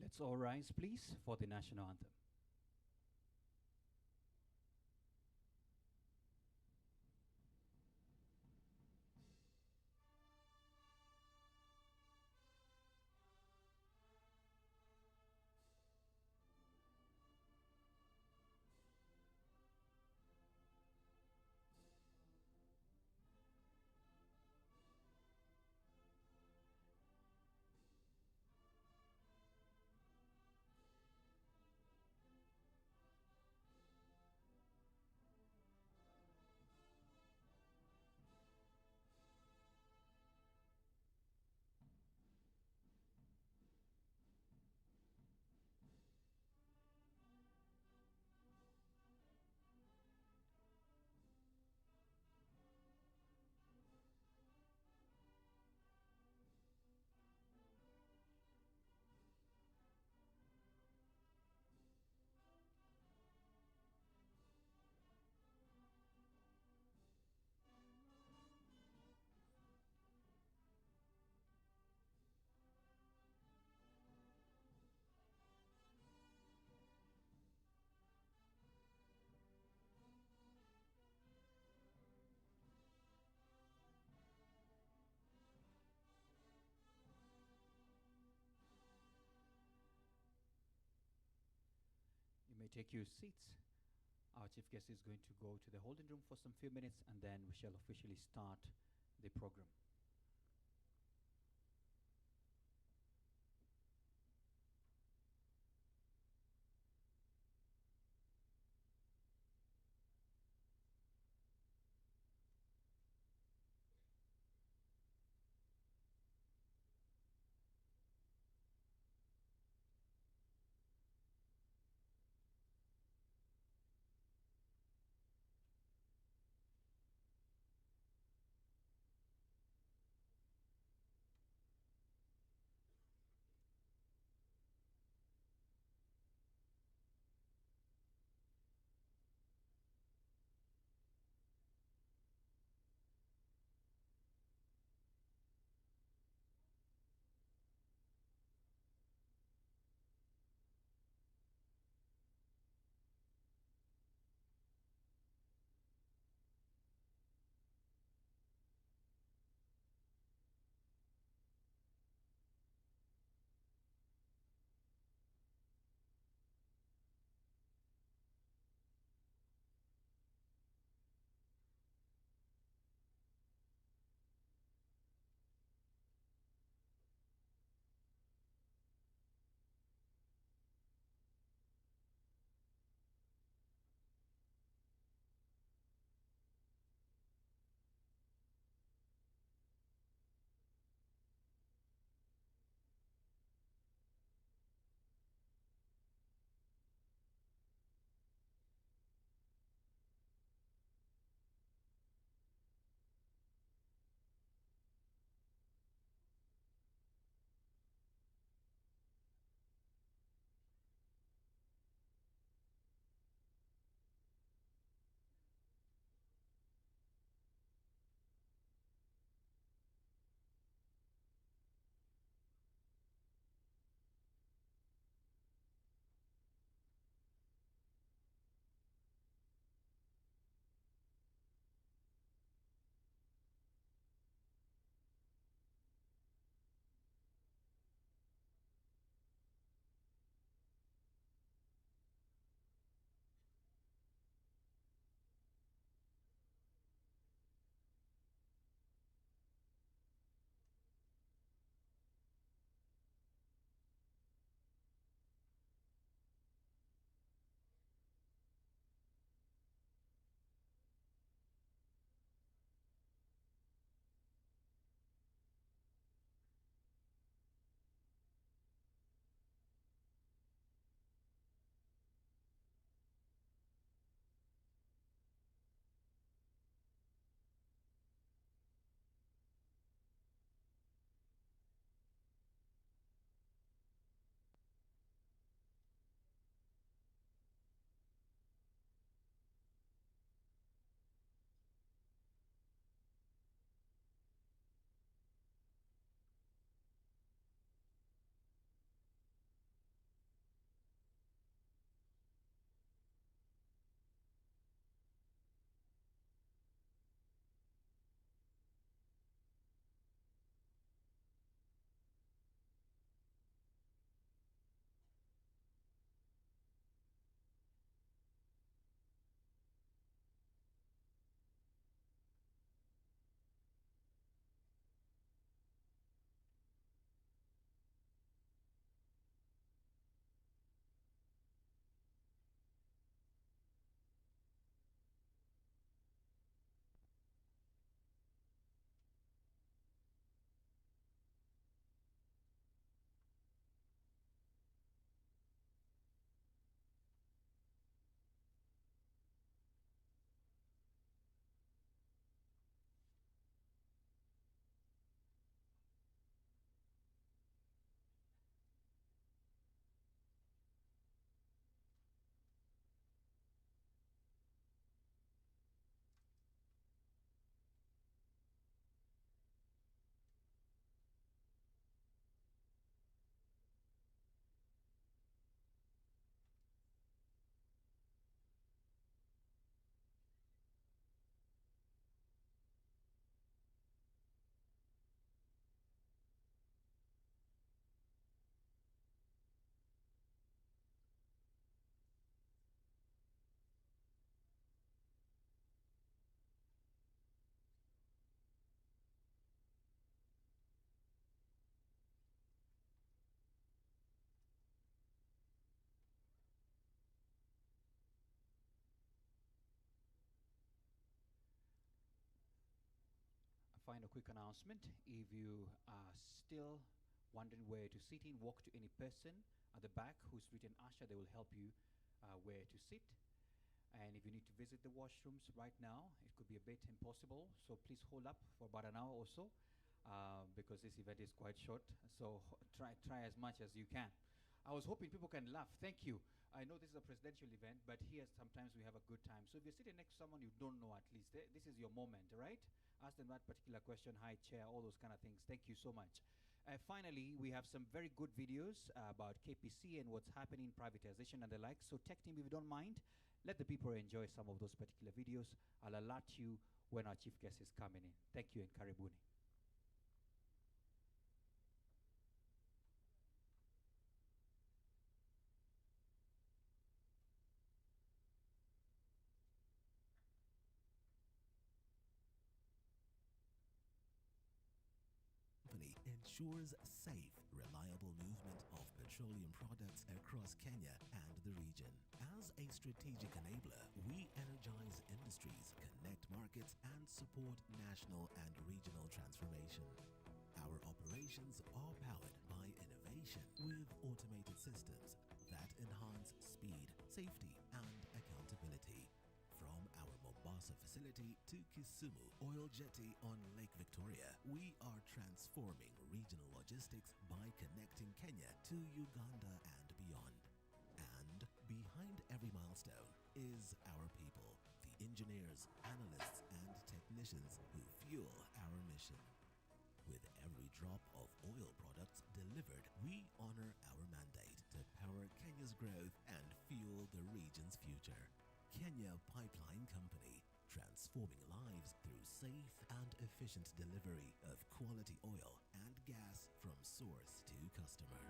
Let's all rise, please, for the national anthem. You may take your seats. Our chief guest is going to go to the holding room for some few minutes, and then we shall officially start the program. final quick announcement. If you are still wondering where to sit in, walk to any person at the back who's written Asha. They will help you where to sit. And if you need to visit the washrooms right now, it could be a bit impossible. So please hold up for about an hour or so, because this event is quite short. So try as much as you can. I was hoping people can laugh. Thank you. I know this is a presidential event, but here sometimes we have a good time. So if you're sitting next to someone you don't know, at least this is your moment, right? Ask them that particular question, hi chair, all those kind of things. Thank you so much. Finally, we have some very good videos about KPC and what's happening, privatization and the like. So tech team, if you don't mind, let the people enjoy some of those particular videos. I'll alert you when our chief guest is coming in. Thank you and karibuni. Ensures safe, reliable movement of petroleum products across Kenya and the region. As a strategic enabler, we energize industries, connect markets, and support national and regional transformation. Our operations are powered by innovation with automated systems that enhance speed, safety, and accountability. From our Mombasa facility to Kisumu Oil Jetty on Lake Victoria, we are transforming regional logistics by connecting Kenya to Uganda and beyond. And behind every milestone is our people, the engineers, analysts, and technicians who fuel our mission. With every drop of oil products delivered, we honor our mandate to power Kenya's growth and fuel the region's future. Kenya Pipeline Company, transforming lives through safe and efficient delivery of quality oil and gas from source to customer.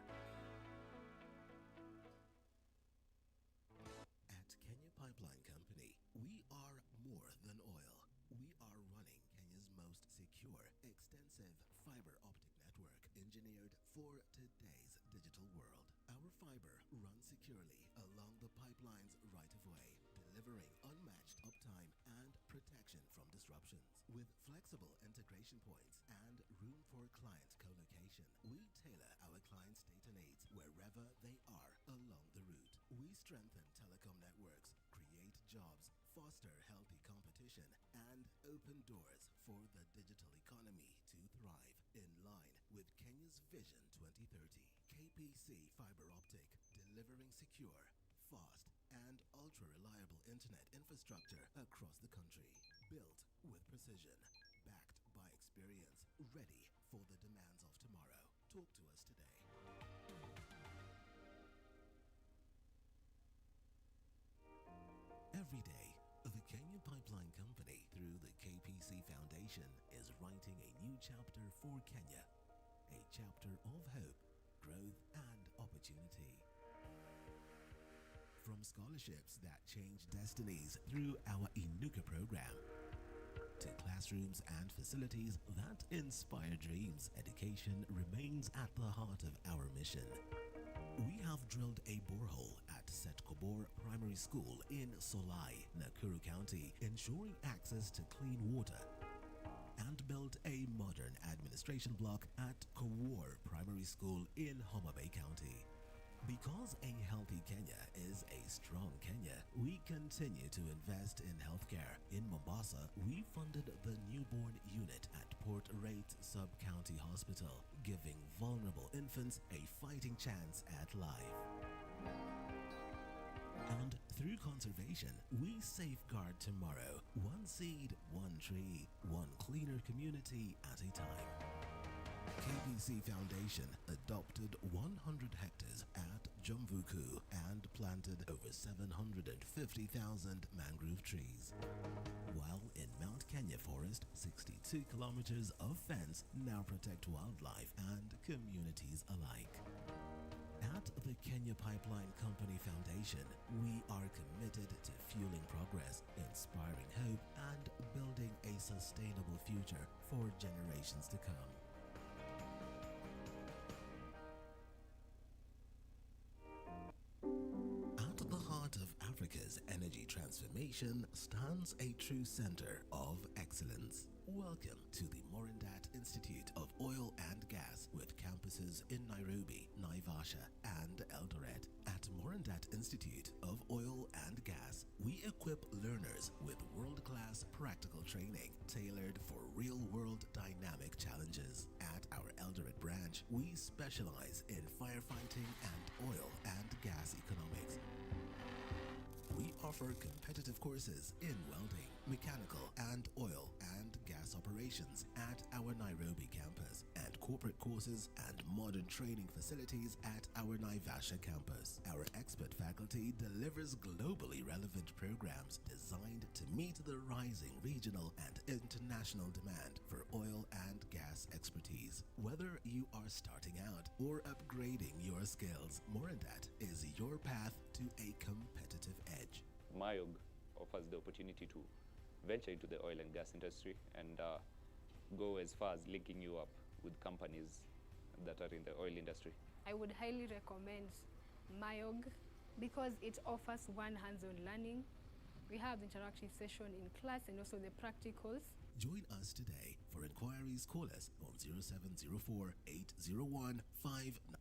At Kenya Pipeline Company, we are more than oil. We are running Kenya's most secure, extensive fiber optic network engineered for today's digital world. Our fiber runs securely along the pipeline's right-of-way, delivering unmatched uptime and protection from disruptions. With flexible integration points and room for client co-location, we tailor our clients' data needs wherever they are along the route. We strengthen telecom networks, create jobs, foster healthy competition, and open doors for the digital economy to thrive in line with Kenya's Vision 2030. KPC Fiber Optic, delivering secure, fast, and ultra-reliable internet infrastructure across the country. Built with precision, backed by experience, ready for the demands of tomorrow. Talk to us today. Every day, the Kenya Pipeline Company, through the KPC Foundation, is writing a new chapter for Kenya. A chapter of hope, growth, and opportunity. From scholarships that change destinies through our Inuka program, to classrooms and facilities that inspire dreams, education remains at the heart of our mission. We have drilled a borehole at Setkobor Primary School in Solai, Nakuru County, ensuring access to clean water, and built a modern administration block at Kowor Primary School in Homa Bay County. Because a healthy Kenya is a strong Kenya, we continue to invest in healthcare. In Mombasa, we funded the newborn unit at Port Rate Sub-County Hospital, giving vulnerable infants a fighting chance at life. And through conservation, we safeguard tomorrow. One seed, one tree, one cleaner community at a time. KPC Foundation adopted 100 hectares at Jomvuku and planted over 750,000 mangrove trees. While in Mount Kenya Forest, 62 kilometers of fence now protect wildlife and communities alike. At the Kenya Pipeline Company Foundation, we are committed to fueling progress, inspiring hope, and building a sustainable future for generations to come. At the heart of Africa's energy transformation nation stands a true center of excellence. Welcome to the Morindat Institute of Oil and Gas with campuses in Nairobi, Naivasha, and Eldoret. At Morindat Institute of Oil and Gas, we equip learners with world-class practical training tailored for real-world dynamic challenges. At our Eldoret branch, we specialize in firefighting and oil and gas economics. We offer competitive courses in welding, mechanical, and oil and gas operations at our Nairobi campus, and corporate courses and modern training facilities at our Naivasha campus. Our expert faculty delivers globally relevant programs designed to meet the rising regional and international demand for oil and gas expertise. Whether you are starting out or upgrading your skills, Morindat is your path to a competitive edge. Mayog offers the opportunity to venture into the oil and gas industry and go as far as linking you up with companies that are in the oil industry. I would highly recommend Mayog because it offers one hands-on learning. We have interaction session in class and also the practicals. Join us today. For inquiries, call us on 0704 801 59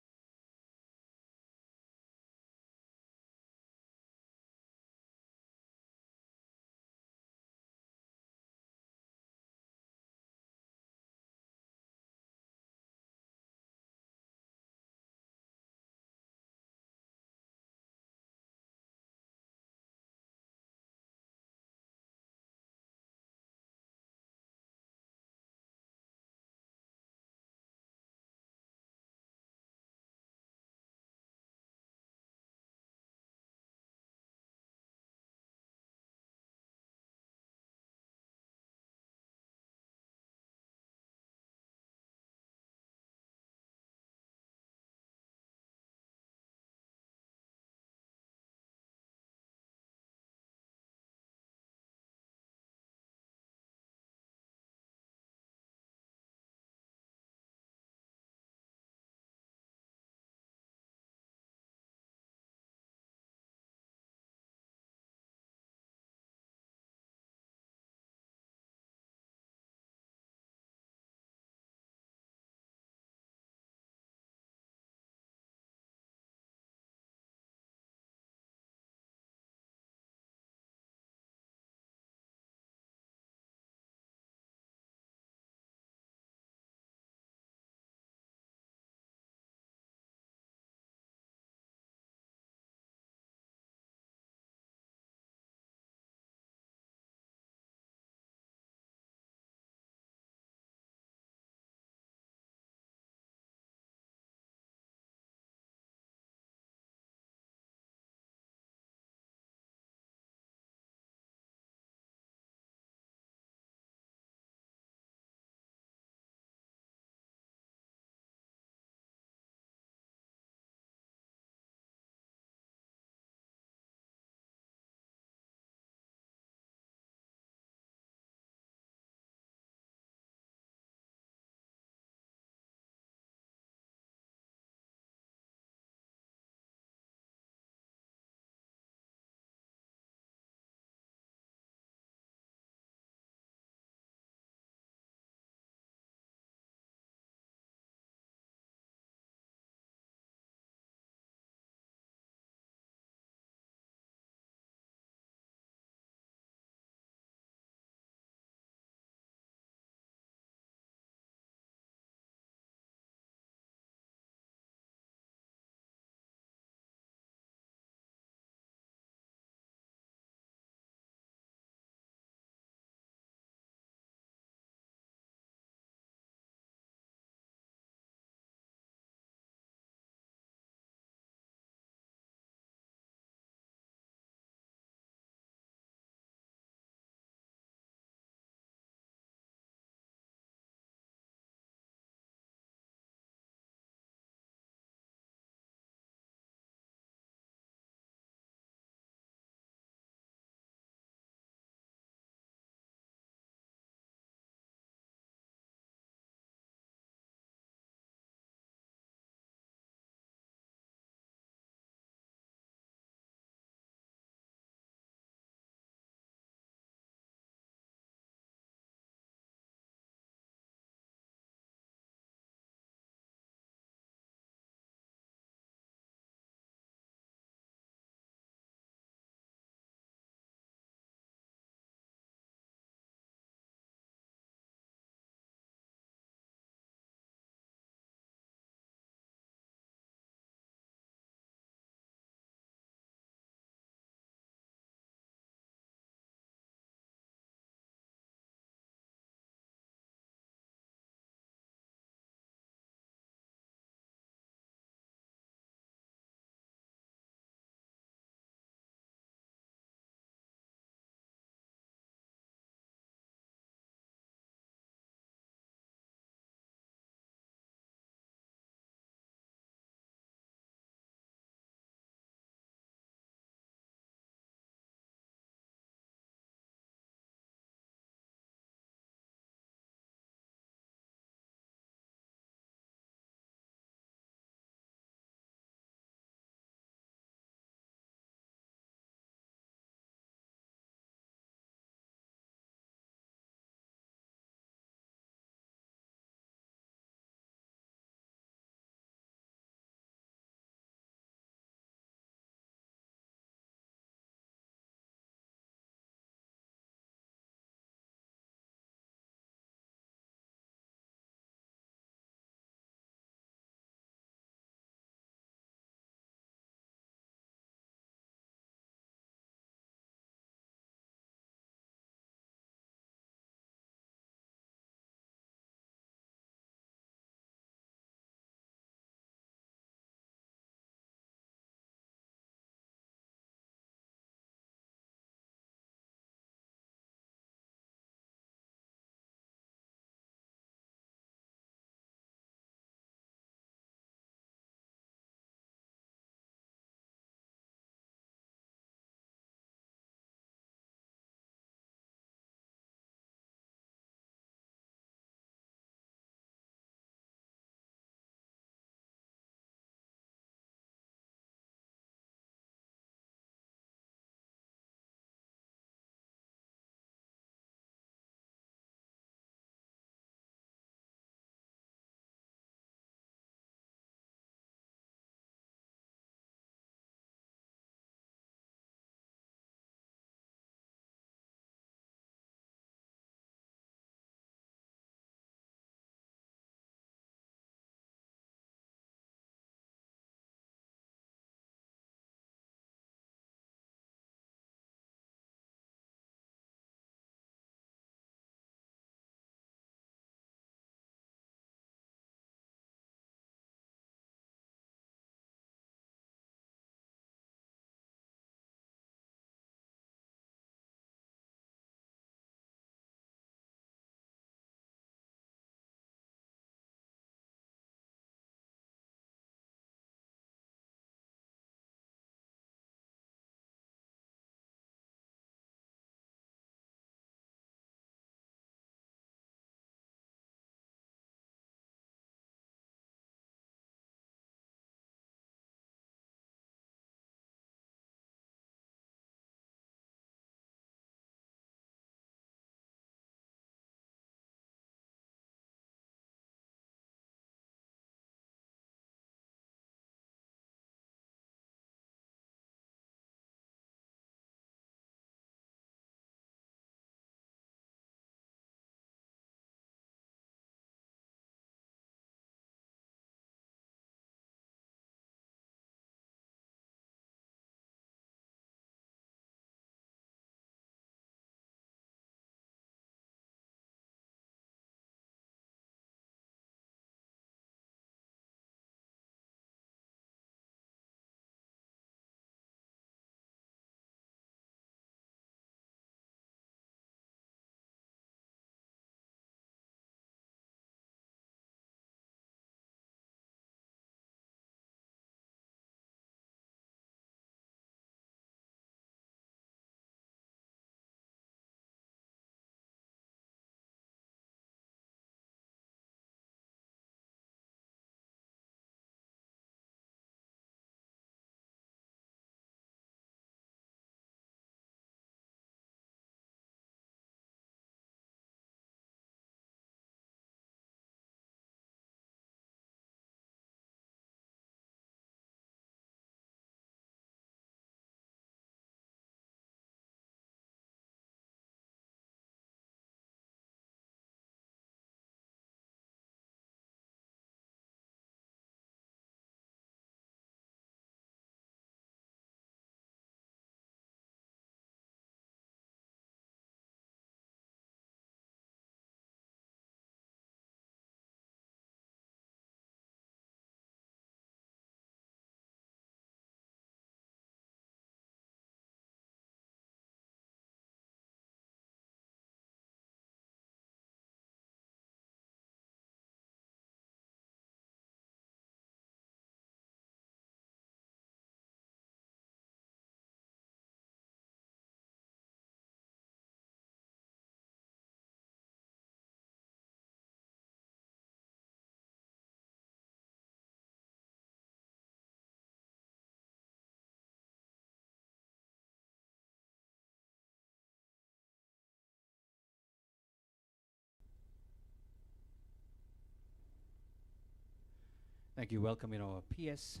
Thank you. Welcome, our PS,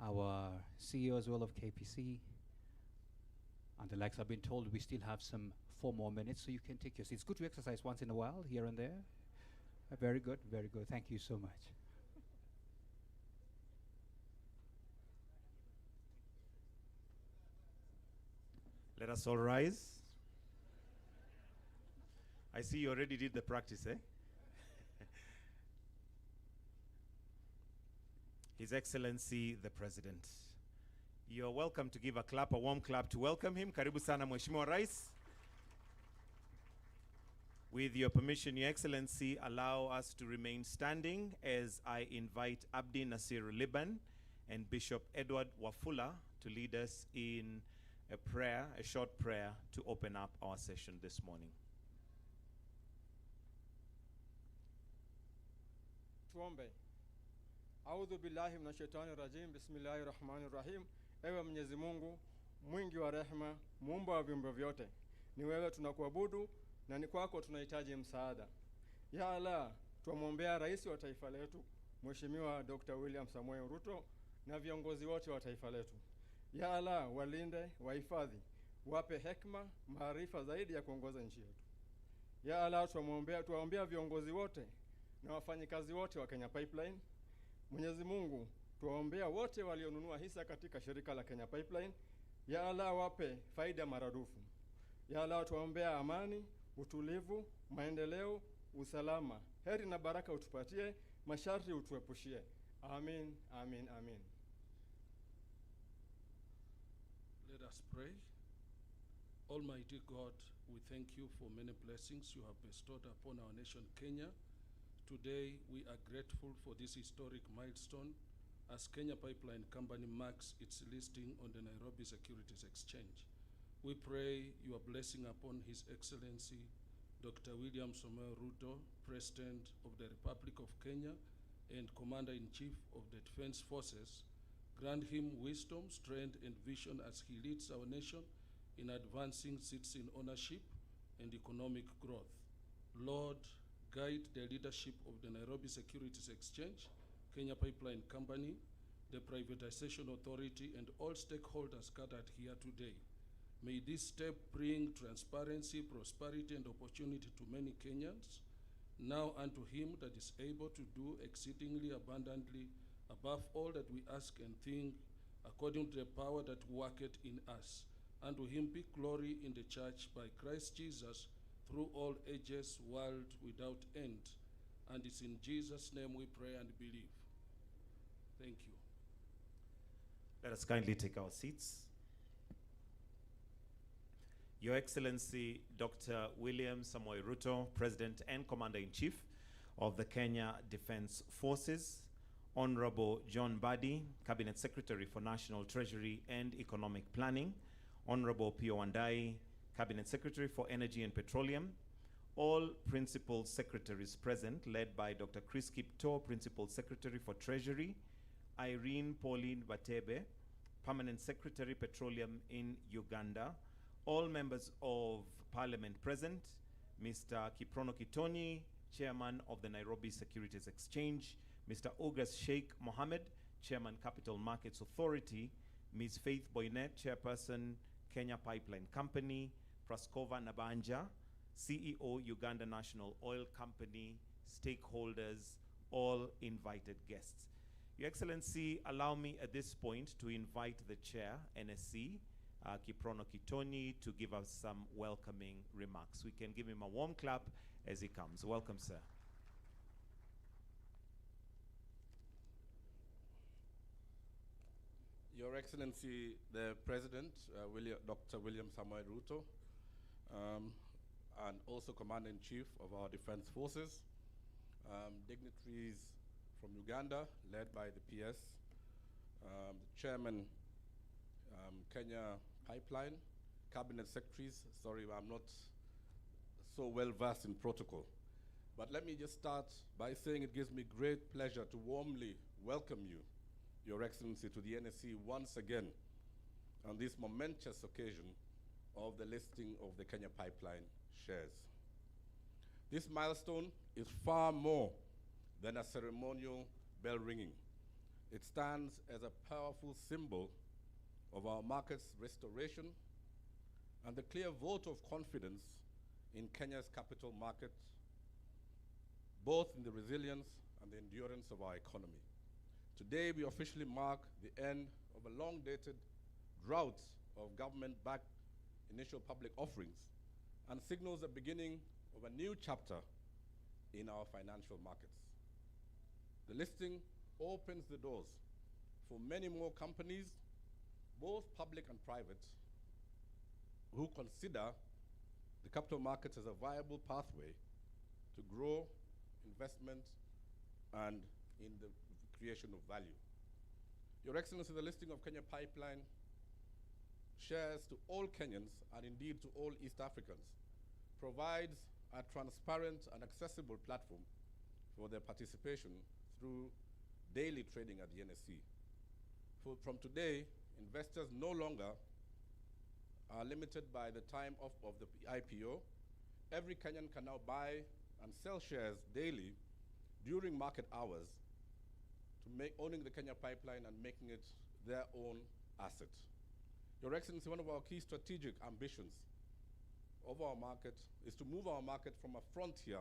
our CEO as well of KPC. And the likes, I've been told we still have some 4 more minutes, so you can take your seats. It's good to exercise once in a while, here and there. Very good, very good. Thank you so much. Let us all rise. I see you already did the practice, eh? His Excellency the President. You're welcome to give a warm clap to welcome him. Karibu sana Mheshimiwa Rais. With your permission, Your Excellency, allow us to remain standing as I invite Abdi Nasir Liban and Bishop Edward Wafula to lead us in a prayer, a short prayer, to open up our session this morning. Tuombe. Audhu billahi minashaitani rajim. Bismillahir rahmanir rahim. Ewe Mwenyezi Mungu, mwingi wa rehema, muumba wa viumbe vyote, ni wewe tunakuabudu na ni kwako tunahitaji msaada. Ya Allah, tuomwombea rais wa taifa letu, Mheshimiwa Dr. William Samoei Ruto, na viongozi wote wa taifa letu. Ya Allah, walinde, wahifadhi, wape hekima, maarifa zaidi ya kuongoza nchi yetu. Ya Allah, tuwaombea viongozi wote na wafanyikazi wote wa Kenya Pipeline. Mwenyezi Mungu, tuwaombea wote walionunua hisa katika shirika la Kenya Pipeline. Ya Allah, wape faida maradufu. Ya Allah, tuwaombea amani, utulivu, maendeleo, usalama, heri na baraka utupatie, masharti utuepushie. Amin, amin, amin. Let us pray. Almighty God, we thank you for many blessings you have bestowed upon our nation, Kenya. Today, we are grateful for this historic milestone as Kenya Pipeline Company marks its listing on the Nairobi Securities Exchange. We pray your blessing upon His Excellency, Dr. William Samoei Ruto, President of the Republic of Kenya and Commander-in-Chief of the Defense Forces. Grant him wisdom, strength, and vision as he leads our nation in advancing citizen ownership and economic growth. Lord, guide the leadership of the Nairobi Securities Exchange, Kenya Pipeline Company, the Privatization Authority, and all stakeholders gathered here today. May this step bring transparency, prosperity, and opportunity to many Kenyans. Now unto him that is able to do exceedingly abundantly above all that we ask and think, according to the power that worketh in us. Unto him be glory in the church by Christ Jesus through all ages, world without end. And it's in Jesus' name we pray and believe. Thank you. Let us kindly take our seats. Your Excellency, Dr. William Samoei Ruto, President and Commander-in-Chief of the Kenya Defense Forces, Honorable John Badi, Cabinet Secretary for National Treasury and Economic Planning, Honorable Pio Wandai, Cabinet Secretary for Energy and Petroleum, all Principal Secretaries present, led by Dr. Chris Kipto, Principal Secretary for Treasury, Irene Pauline Batebe, Permanent Secretary Petroleum in Uganda, all members of Parliament present, Mr. Kiprono Kitoni, Chairman of the Nairobi Securities Exchange, Mr. August Sheikh Mohammed, Chairman Capital Markets Authority, Ms. Faith Boynet, Chairperson, Kenya Pipeline Company, Praskova Nabanja, CEO, Uganda National Oil Company, stakeholders, all invited guests. Your Excellency, allow me at this point to invite the Chair, NSE, Kiprono Kitoni, to give us some welcoming remarks. We can give him a warm clap as he comes. Welcome, sir. Your Excellency, the President, Dr. William Samoei Ruto, and also Commander-in-Chief of our Defense Forces, dignitaries from Uganda, led by the PS, the Chairman, Kenya Pipeline, Cabinet Secretaries. Sorry, I'm not so well versed in protocol. But let me just start by saying it gives me great pleasure to warmly welcome you, Your Excellency, to the NSE once again on this momentous occasion of the listing of the Kenya Pipeline shares. This milestone is far more than a ceremonial bell ringing. It stands as a powerful symbol of our market's restoration and the clear vote of confidence in Kenya's capital market, both in the resilience and the endurance of our economy. Today, we officially mark the end of a long-dated drought of government-backed initial public offerings and signals the beginning of a new chapter in our financial markets. The listing opens the doors for many more companies, both public and private, who consider the capital markets as a viable pathway to grow investment and in the creation of value. Your Excellency, the listing of Kenya Pipeline shares to all Kenyans and indeed to all East Africans provides a transparent and accessible platform for their participation through daily trading at the NSE. From today, investors no longer are limited by the time of the IPO. Every Kenyan can now buy and sell shares daily during market hours to make owning the Kenya Pipeline and making it their own asset. Your Excellency, one of our key strategic ambitions of our market is to move our market from a frontier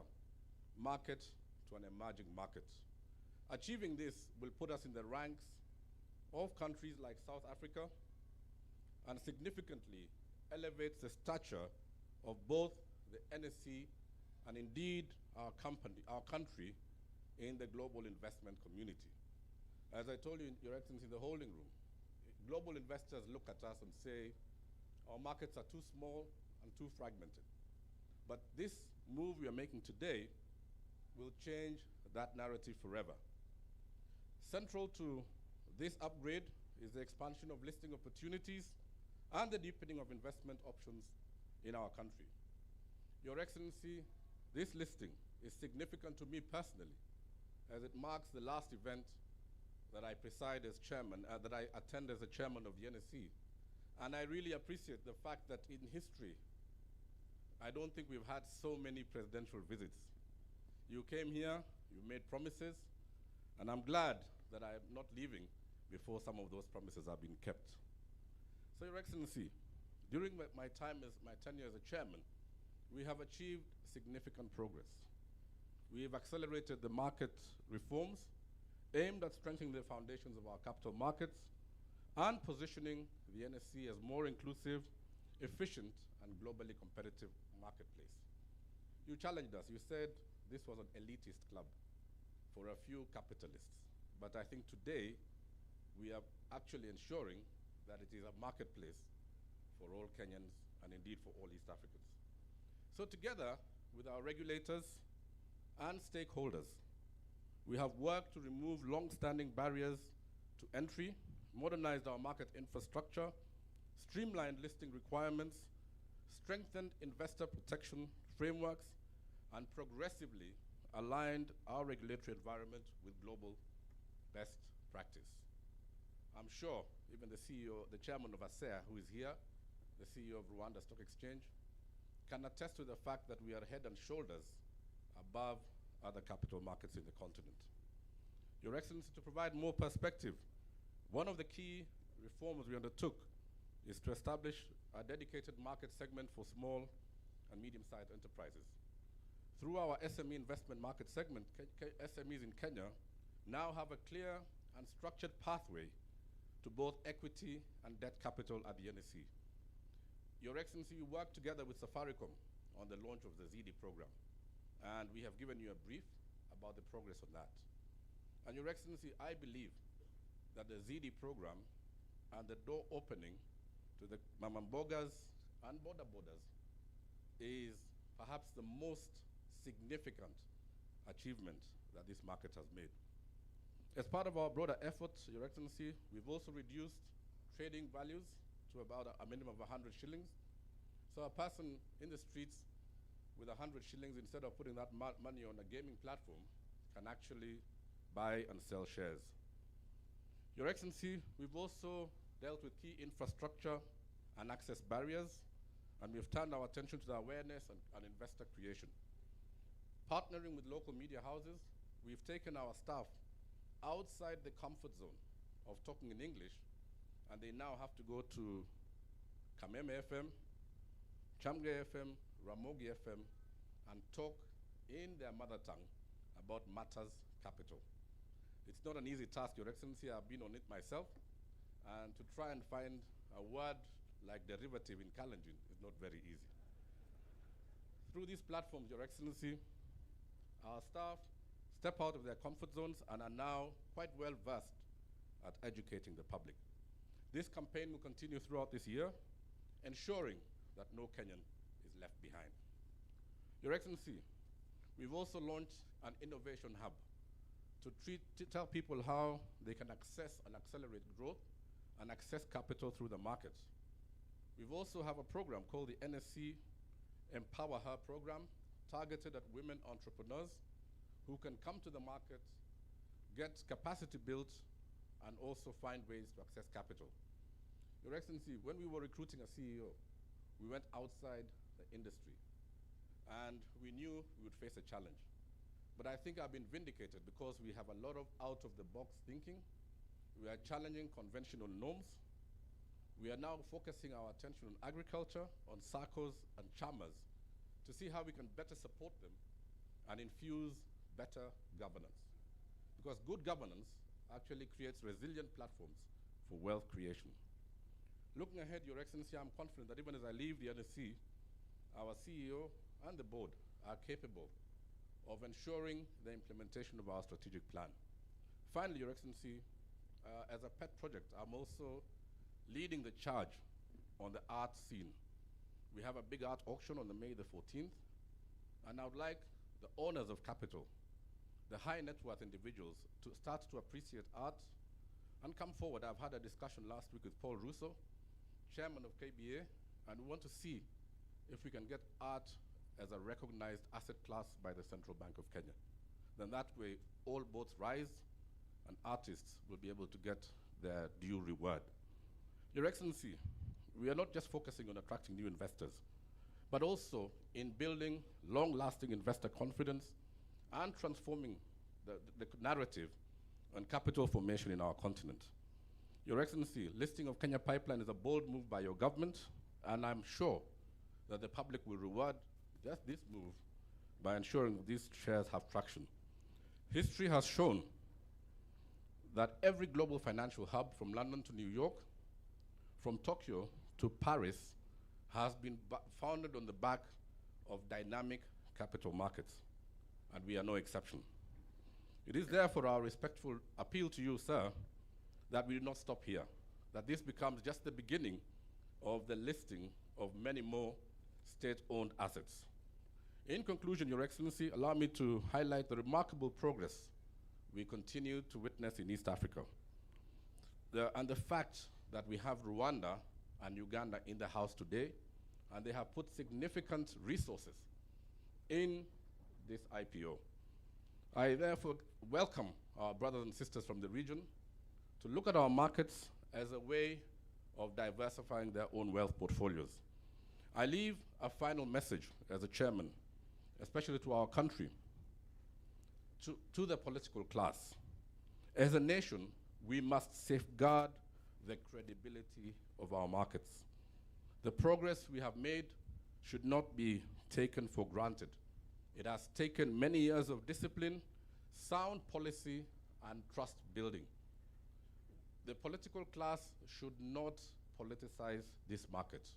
market to an emerging market. Achieving this will put us in the ranks of countries like South Africa and significantly elevates the stature of both the NSE and indeed our country in the global investment community. As I told you, Your Excellency, in the holding room, global investors look at us and say, our markets are too small and too fragmented. But this move we are making today will change that narrative forever. Central to this upgrade is the expansion of listing opportunities and the deepening of investment options in our country. Your Excellency, this listing is significant to me personally, as it marks the last event that I preside as chairman, that I attend as a chairman of the NSE. And I really appreciate the fact that in history, I don't think we've had so many presidential visits. You came here, you made promises, and I'm glad that I am not leaving before some of those promises have been kept. So, Your Excellency, during my tenure as a chairman, we have achieved significant progress. We have accelerated the market reforms aimed at strengthening the foundations of our capital markets and positioning the NSE as more inclusive, efficient, and globally competitive marketplace. You challenged us. You said this was an elitist club for a few capitalists. But I think today we are actually ensuring that it is a marketplace for all Kenyans and indeed for all East Africans. So together with our regulators and stakeholders, we have worked to remove long-standing barriers to entry, modernized our market infrastructure, streamlined listing requirements, strengthened investor protection frameworks, and progressively aligned our regulatory environment with global best practice. I'm sure even the CEO, the chairman of ASEA, who is here, the CEO of Rwanda Stock Exchange, can attest to the fact that we are head and shoulders above other capital markets in the continent. Your Excellency, to provide more perspective, one of the key reforms we undertook is to establish a dedicated market segment for small and medium-sized enterprises. Through our SME investment market segment, SMEs in Kenya now have a clear and structured pathway to both equity and debt capital at the NSE. Your Excellency, we worked together with Safaricom on the launch of the ZD program, and we have given you a brief about the progress on that. And Your Excellency, I believe that the ZD program and the door opening to the mamambogas and border borders is perhaps the most significant achievement that this market has made. As part of our broader efforts, Your Excellency, we've also reduced trading values to about a minimum of 100 shillings. So a person in the streets with 100 shillings, instead of putting that money on a gaming platform, can actually buy and sell shares. Your Excellency, we've also dealt with key infrastructure and access barriers, and we've turned our attention to the awareness and investor creation. Partnering with local media houses, we've taken our staff outside the comfort zone of talking in English, and they now have to go to Kameme FM, Chamge FM, Ramogi FM, and talk in their mother tongue about matters capital. It's not an easy task, Your Excellency. I've been on it myself, and to try and find a word like derivative in Kalenjin is not very easy. Through these platforms, Your Excellency, our staff step out of their comfort zones and are now quite well versed at educating the public. This campaign will continue throughout this year, ensuring that no Kenyan is left behind. Your Excellency, we've also launched an innovation hub to tell people how they can access and accelerate growth and access capital through the markets. We've also have a program called the NSE Empower Her program, targeted at women entrepreneurs who can come to the market, get capacity built, and also find ways to access capital. Your Excellency, when we were recruiting a CEO, we went outside the industry, and we knew we would face a challenge. But I think I've been vindicated because we have a lot of out-of-the-box thinking. We are challenging conventional norms. We are now focusing our attention on agriculture, on SACCOs and chamas, to see how we can better support them and infuse better governance. Because good governance actually creates resilient platforms for wealth creation. Looking ahead, Your Excellency, I'm confident that even as I leave the NSE, our CEO and the board are capable of ensuring the implementation of our strategic plan. Finally, Your Excellency, as a pet project, I'm also leading the charge on the art scene. We have a big art auction on May the 14th, and I would like the owners of capital, the high net worth individuals, to start to appreciate art and come forward. I've had a discussion last week with Paul Russo, Chairman of KBA, and we want to see if we can get art as a recognized asset class by the Central Bank of Kenya. Then that way, all boats rise, and artists will be able to get their due reward. Your Excellency, we are not just focusing on attracting new investors, but also in building long-lasting investor confidence and transforming the narrative on capital formation in our continent. Your Excellency, listing of Kenya Pipeline is a bold move by your government, and I'm sure that the public will reward just this move by ensuring these shares have traction. History has shown that every global financial hub, from London to New York, from Tokyo to Paris, has been founded on the back of dynamic capital markets, and we are no exception. It is therefore our respectful appeal to you, sir, that we do not stop here, that this becomes just the beginning of the listing of many more state-owned assets. In conclusion, Your Excellency, allow me to highlight the remarkable progress we continue to witness in East Africa, and the fact that we have Rwanda and Uganda in the house today, and they have put significant resources in this IPO. I therefore welcome our brothers and sisters from the region to look at our markets as a way of diversifying their own wealth portfolios. I leave a final message as a chairman, especially to our country, to the political class. As a nation, we must safeguard the credibility of our markets. The progress we have made should not be taken for granted. It has taken many years of discipline, sound policy, and trust building. The political class should not politicize this market.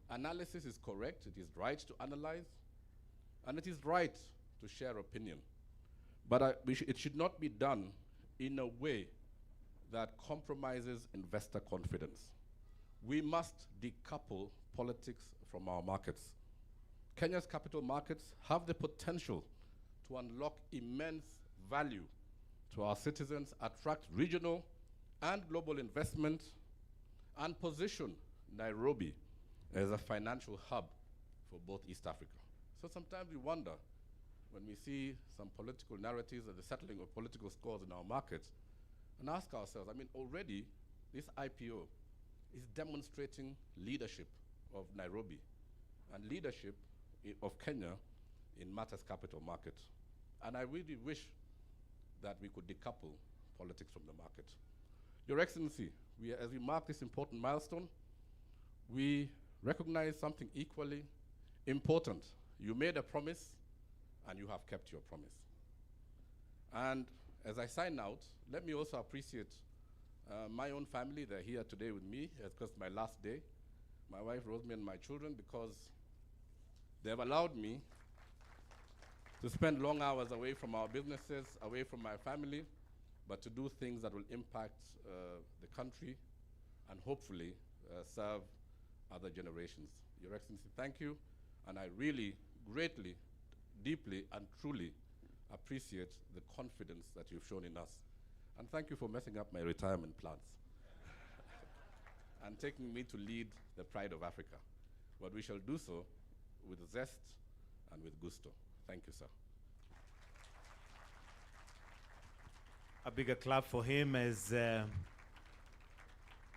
Analysis is correct, it is right to analyze, and it is right to share opinion. But it should not be done in a way that compromises investor confidence. We must decouple politics from our markets. Kenya's capital markets have the potential to unlock immense value to our citizens, attract regional and global investment, and position Nairobi as a financial hub for both East Africa. So sometimes we wonder when we see some political narratives and the settling of political scores in our markets, and ask ourselves, I mean, already this IPO is demonstrating leadership of Nairobi and leadership of Kenya in matters capital markets. And I really wish that we could decouple politics from the market. Your Excellency, as we mark this important milestone, we recognize something equally important. You made a promise, and you have kept your promise. And as I sign out, let me also appreciate my own family. They're here today with me, because it's my last day. My wife, Rosemary, and my children, because they've allowed me to spend long hours away from our businesses, away from my family, but to do things that will impact the country and hopefully serve other generations. Your Excellency, thank you, and I really, greatly, deeply, and truly appreciate the confidence that you've shown in us. And thank you for messing up my retirement plans and taking me to lead the Pride of Africa. But we shall do so with zest and with gusto. Thank you, sir. A bigger clap for him as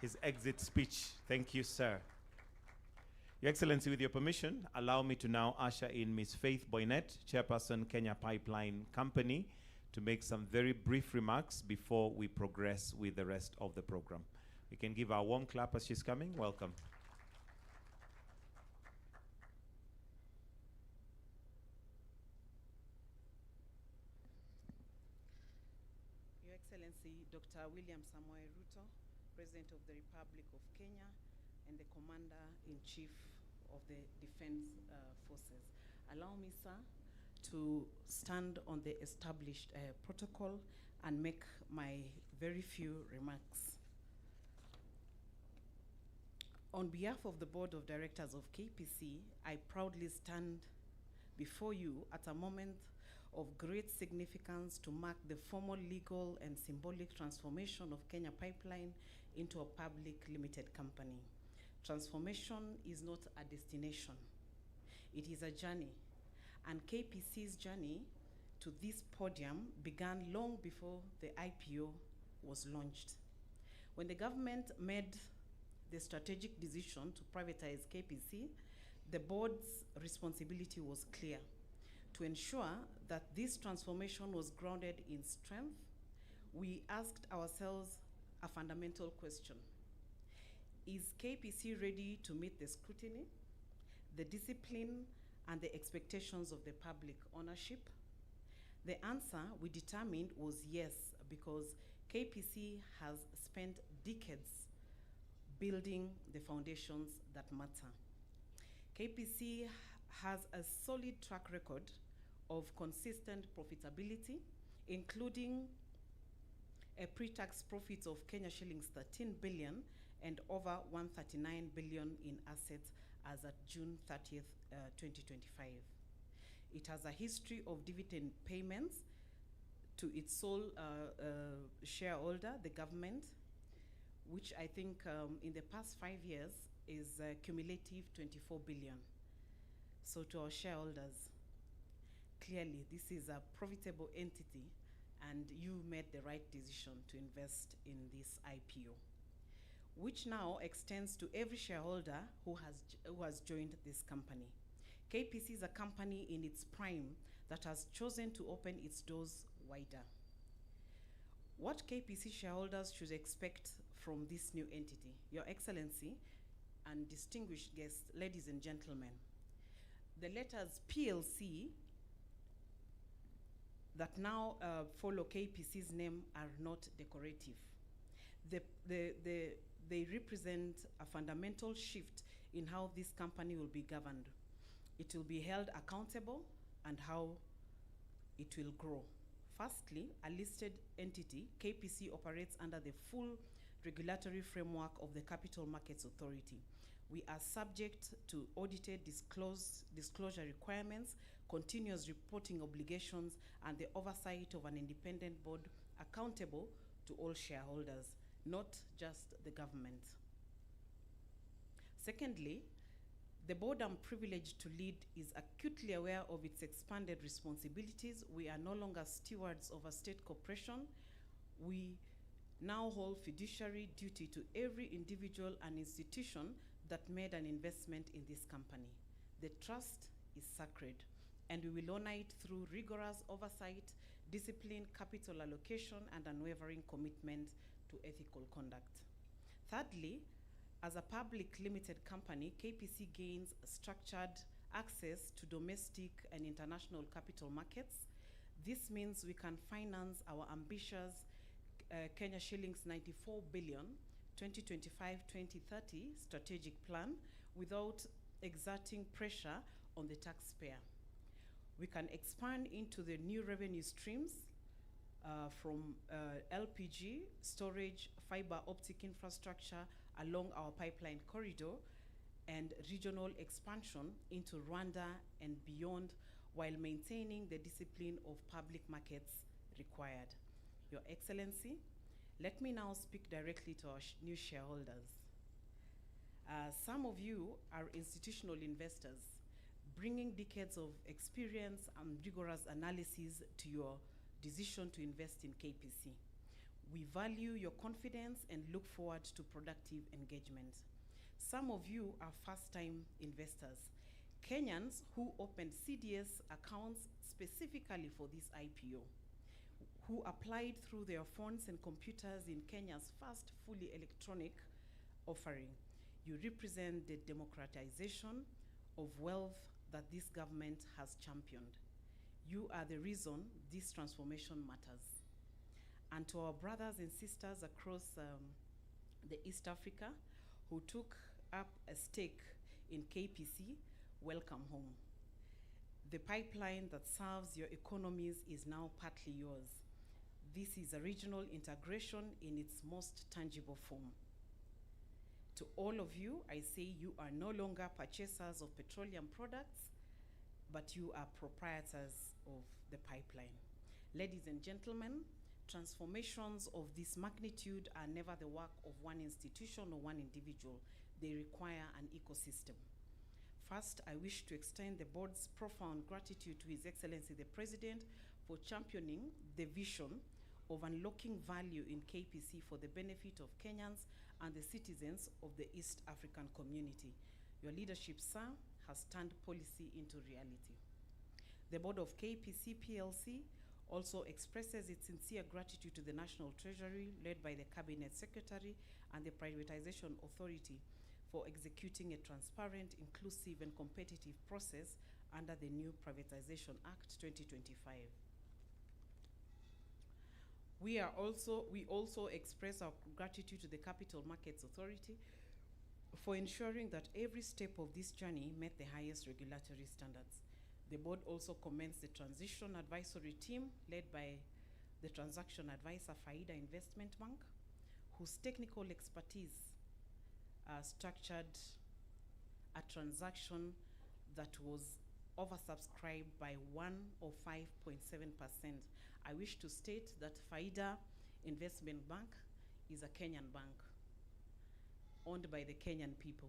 his exit speech. Thank you, sir. Your Excellency, with your permission, allow me to now usher in Ms. Faith Boynette, Chairperson, Kenya Pipeline Company, to make some very brief remarks before we progress with the rest of the program. We can give our warm clap as she's coming. Welcome. Your Excellency, Dr. William Samoei Ruto, President of the Republic of Kenya and the Commander-in-Chief of the Defense Forces. Allow me, sir, to stand on the established protocol and make my very few remarks. On behalf of the Board of Directors of KPC, I proudly stand before you at a moment of great significance to mark the formal legal and symbolic transformation of Kenya Pipeline into a public limited company. Transformation is not a destination. It is a journey. And KPC's journey to this podium began long before the IPO was launched. When the government made the strategic decision to privatize KPC, the board's responsibility was clear: to ensure that this transformation was grounded in strength. We asked ourselves a fundamental question: is KPC ready to meet the scrutiny, the discipline, and the expectations of the public ownership? The answer, we determined, was yes, because KPC has spent decades building the foundations that matter. KPC has a solid track record of consistent profitability, including a pre-tax profit of Kenya shillings 13 billion and over 139 billion in assets as at June 30th, 2025. It has a history of dividend payments to its sole shareholder, the government, which I think in the past 5 years is cumulative 24 billion. So to our shareholders, clearly this is a profitable entity and you made the right decision to invest in this IPO, which now extends to every shareholder who has joined this company. KPC is a company in its prime that has chosen to open its doors wider. What KPC shareholders should expect from this new entity? Your Excellency and distinguished guests, ladies and gentlemen, the letters PLC that now follow KPC's name are not decorative. They represent a fundamental shift in how this company will be governed. It will be held accountable and how it will grow. Firstly, a listed entity, KPC operates under the full regulatory framework of the Capital Markets Authority. We are subject to audited disclosure requirements, continuous reporting obligations, and the oversight of an independent board accountable to all shareholders, not just the government. Secondly, the board I'm privileged to lead is acutely aware of its expanded responsibilities. We are no longer stewards of a state corporation. We now hold fiduciary duty to every individual and institution that made an investment in this company. The trust is sacred, and we will honor it through rigorous oversight, discipline, capital allocation, and unwavering commitment to ethical conduct. Thirdly, as a public limited company, KPC gains structured access to domestic and international capital markets. This means we can finance our ambitious Kenya shillings 94 billion 2025-2030 strategic plan without exerting pressure on the taxpayer. We can expand into the new revenue streams from LPG, storage, fiber optic infrastructure along our pipeline corridor, and regional expansion into Rwanda and beyond, while maintaining the discipline of public markets required. Your Excellency, let me now speak directly to our new shareholders. Some of you are institutional investors, bringing decades of experience and rigorous analysis to your decision to invest in KPC. We value your confidence and look forward to productive engagement. Some of you are first-time investors, Kenyans who opened CDS accounts specifically for this IPO, who applied through their phones and computers in Kenya's first fully electronic offering. You represent the democratization of wealth that this government has championed. You are the reason this transformation matters. And to our brothers and sisters across the East Africa who took up a stake in KPC, welcome home. The pipeline that serves your economies is now partly yours. This is a regional integration in its most tangible form. To all of you, I say you are no longer purchasers of petroleum products, but you are proprietors of the pipeline. Ladies and gentlemen, transformations of this magnitude are never the work of one institution or one individual. They require an ecosystem. First, I wish to extend the board's profound gratitude to His Excellency the President for championing the vision of unlocking value in KPC for the benefit of Kenyans and the citizens of the East African community. Your leadership, sir, has turned policy into reality. The board of KPC PLC also expresses its sincere gratitude to the National Treasury, led by the Cabinet Secretary and the Privatization Authority, for executing a transparent, inclusive, and competitive process under the new Privatization Act 2025. We also express our gratitude to the Capital Markets Authority for ensuring that every step of this journey met the highest regulatory standards. The board also commends the Transition Advisory Team led by the transaction advisor Faida Investment Bank, whose technical expertise structured a transaction that was oversubscribed by 105.7%. I wish to state that Faida Investment Bank is a Kenyan bank owned by the Kenyan people.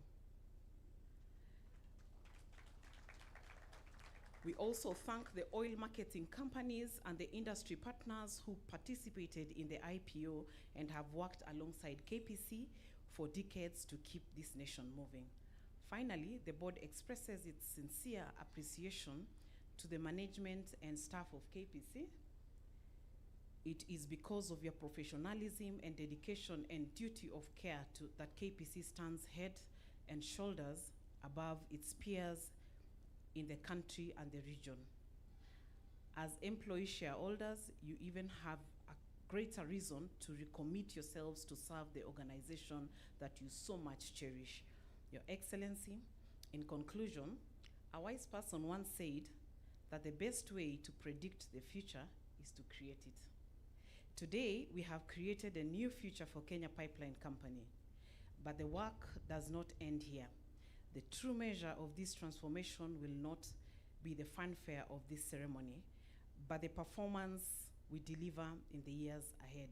We also thank the oil marketing companies and the industry partners who participated in the IPO and have worked alongside KPC for decades to keep this nation moving. Finally, the board expresses its sincere appreciation to the management and staff of KPC. It is because of your professionalism and dedication and duty of care that KPC stands head and shoulders above its peers in the country and the region. As employee shareholders, you even have a greater reason to recommit yourselves to serve the organization that you so much cherish. Your Excellency, in conclusion, a wise person once said that the best way to predict the future is to create it. Today, we have created a new future for Kenya Pipeline Company, but the work does not end here. The true measure of this transformation will not be the fanfare of this ceremony, but the performance we deliver in the years ahead.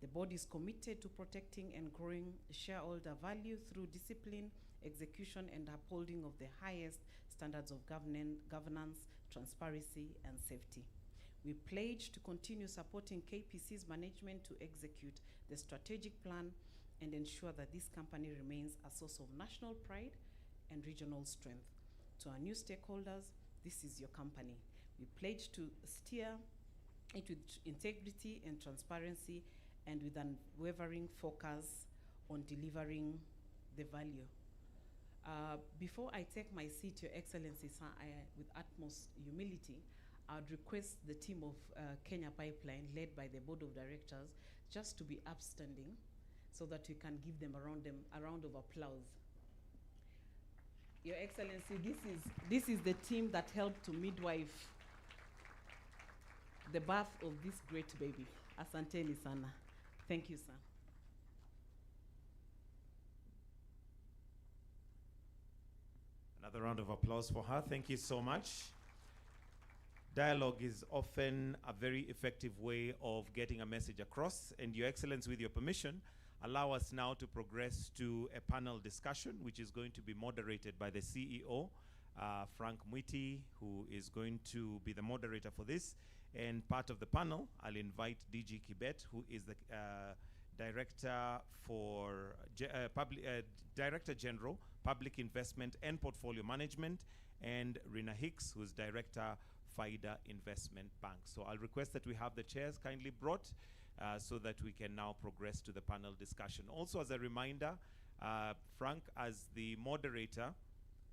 The board is committed to protecting and growing shareholder value through discipline, execution, and upholding of the highest standards of governance, transparency, and safety. We pledge to continue supporting KPC's management to execute the strategic plan and ensure that this company remains a source of national pride and regional strength. To our new stakeholders, this is your company. We pledge to steer it with integrity and transparency, and with unwavering focus on delivering the value. Before I take my seat, Your Excellency, sir, with utmost humility, I would request the team of Kenya Pipeline, led by the Board of Directors, just to be upstanding so that we can give them a round of applause. Your Excellency, this is the team that helped to midwife the birth of this great baby. Asanteni sana. Thank you, sir. Another round of applause for her. Thank you so much. Dialogue is often a very effective way of getting a message across. And Your Excellency, with your permission, allow us now to progress to a panel discussion, which is going to be moderated by the CEO, Frank Mwiti, who is going to be the moderator for this. And part of the panel, I'll invite DG Kibet, who is the Director General, Public Investment and Portfolio Management, and Rina Hicks, who's Director, FIDA Investment Bank. So I'll request that we have the chairs kindly brought so that we can now progress to the panel discussion. Also, as a reminder, Frank, as the moderator,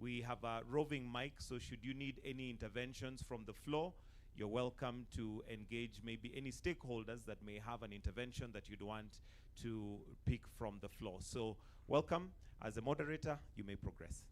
we have a roving mic, so should you need any interventions from the floor, you're welcome to engage maybe any stakeholders that may have an intervention that you'd want to pick from the floor. So welcome. As a moderator, you may progress.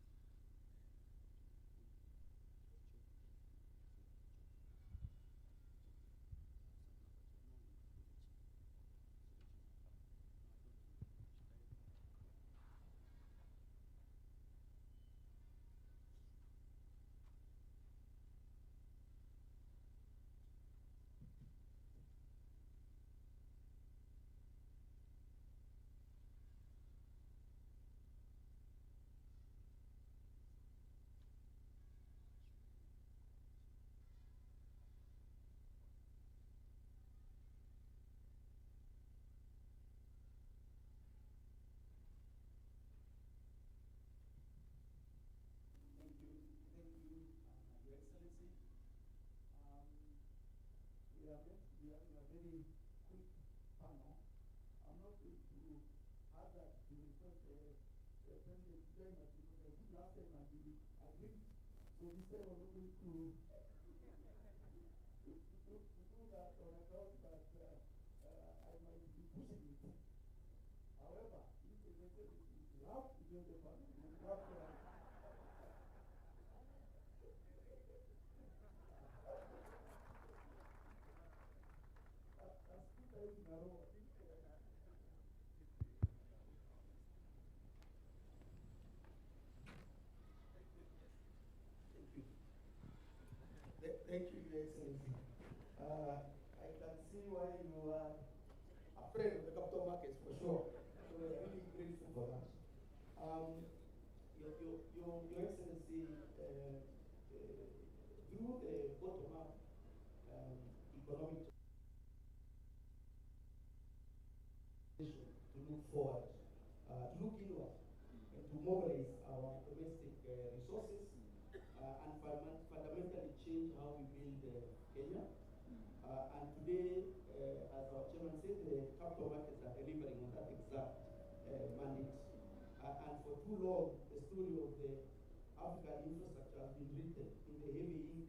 Thank you, Your Excellency. I can see why you are afraid of the capital markets, for sure. So we're really grateful for that. Your Excellency, through the bottom-up economic to look forward, to look inward, and to mobilize our domestic resources and fundamentally change how we build Kenya. And today, as our chairman said, the capital markets are delivering on that exact mandate. And for too long, the story of the African infrastructure has been written in the heavy ink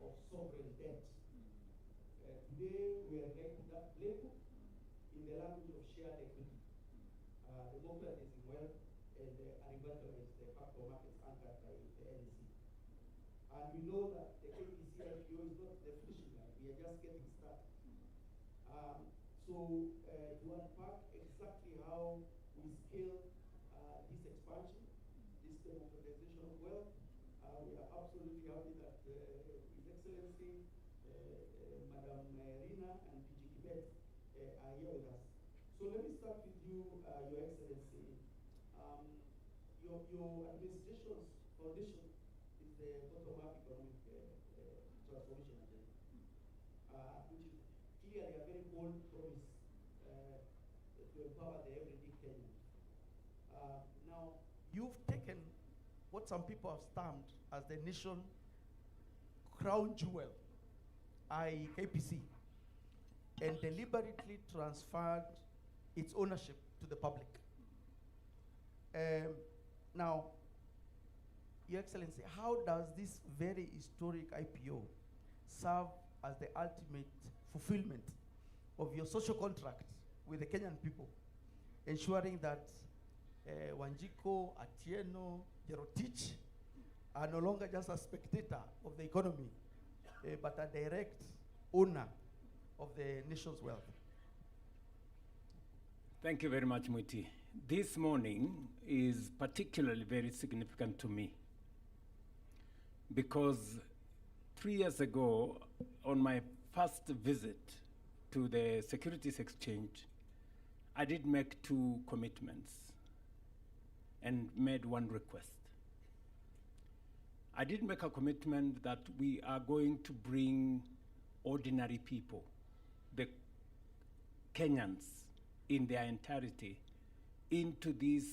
of sovereign debt. Today, we are writing that playbook in the language of shared equity. Democratizing wealth and revitalize the capital markets anchored by the NSE. And we know that the KPC IPO is not the finishing line. We are just getting started. So to unpack exactly how we scale this expansion, this democratization of wealth, we are absolutely happy that His Excellency, Madam Rina and DG Kibet are here with us. So let me start with you, Your Excellency. Your administration's foundation is the bottom-up economic transformation agenda, which is clearly a very bold promise to empower the everyday Kenyan. Now, you've taken what some people have termed as the nation crown jewel, i.e. KPC, and deliberately transferred its ownership to the public. Now, Your Excellency, how does this very historic IPO serve as the ultimate fulfillment of your social contract with the Kenyan people, ensuring that Wanjiko, Atieno, Jerotich are no longer just a spectator of the economy, but a direct owner of the nation's wealth? Thank you very much, Muti. This morning is particularly very significant to me because 3 years ago, on my first visit to the Securities Exchange, I did make 2 commitments and made 1 request. I did make a commitment that we are going to bring ordinary people, the Kenyans in their entirety, into this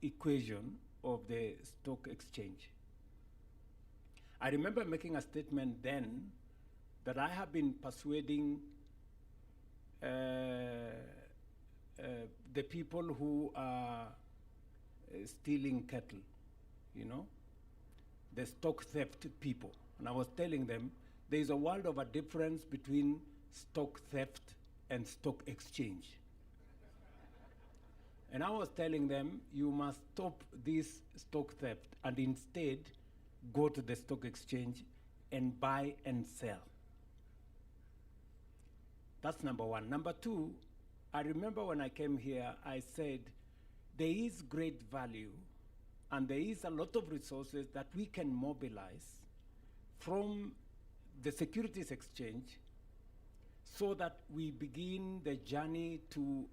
equation of the stock exchange. I remember making a statement then that I have been persuading the people who are stealing cattle, you know, the stock theft people. And I was telling them there is a world of a difference between stock theft and stock exchange. And I was telling them, you must stop this stock theft and instead go to the stock exchange and buy and sell. That's number 1. Number 2, I remember when I came here, I said, there is great value and there is a lot of resources that we can mobilize from the Securities Exchange so that we begin the journey to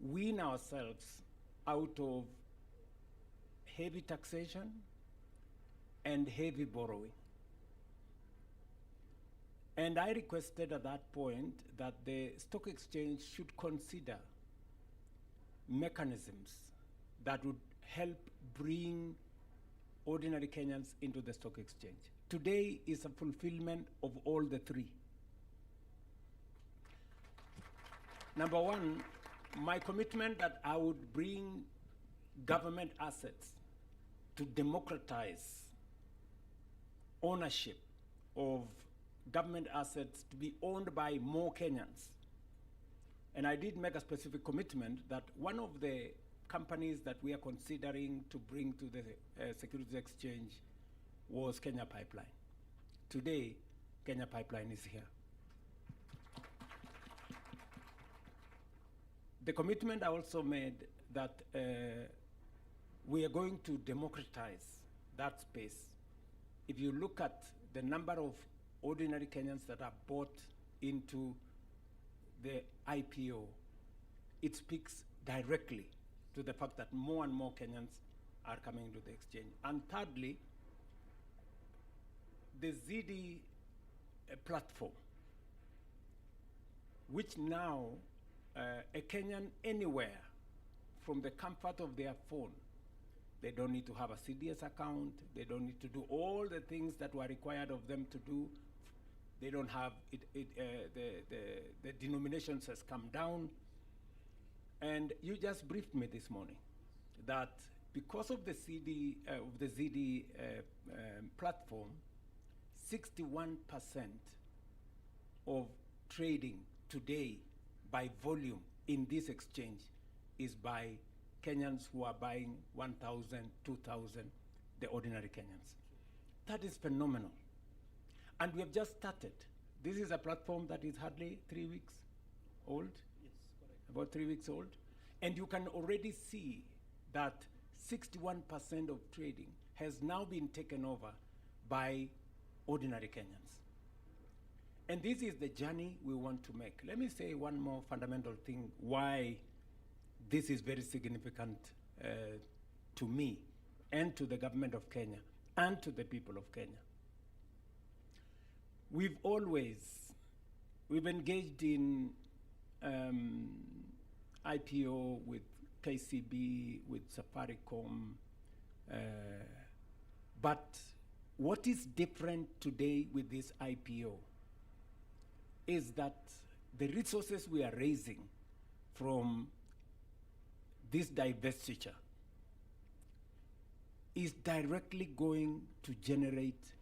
wean ourselves out of heavy taxation and heavy borrowing. And I requested at that point that the stock exchange should consider mechanisms that would help bring ordinary Kenyans into the stock exchange. Today is a fulfillment of all the 3. Number 1, my commitment that I would bring government assets to democratize ownership of government assets to be owned by more Kenyans. And I did make a specific commitment that one of the companies that we are considering to bring to the Securities Exchange was Kenya Pipeline. Today, Kenya Pipeline is here. The commitment I also made that we are going to democratize that space. If you look at the number of ordinary Kenyans that are bought into the IPO, it speaks directly to the fact that more and more Kenyans are coming to the exchange. And thirdly, the ZD platform, which now a Kenyan anywhere from the comfort of their phone, they don't need to have a CDS account, they don't need to do all the things that were required of them to do. They don't have the denominations has come down. And you just briefed me this morning that because of the ZD platform, 61% of trading today by volume in this exchange is by Kenyans who are buying 1,000, 2,000, the ordinary Kenyans. That is phenomenal. And we have just started. This is a platform that is hardly 3 weeks old. Yes, correct. About 3 weeks old. And you can already see that 61% of trading has now been taken over by ordinary Kenyans. And this is the journey we want to make. Let me say one more fundamental thing why this is very significant to me and to the government of Kenya and to the people of Kenya. We've engaged in IPO with KCB, with Safaricom, but what is different today with this IPO is that the resources we are raising from this divestiture is directly going to generate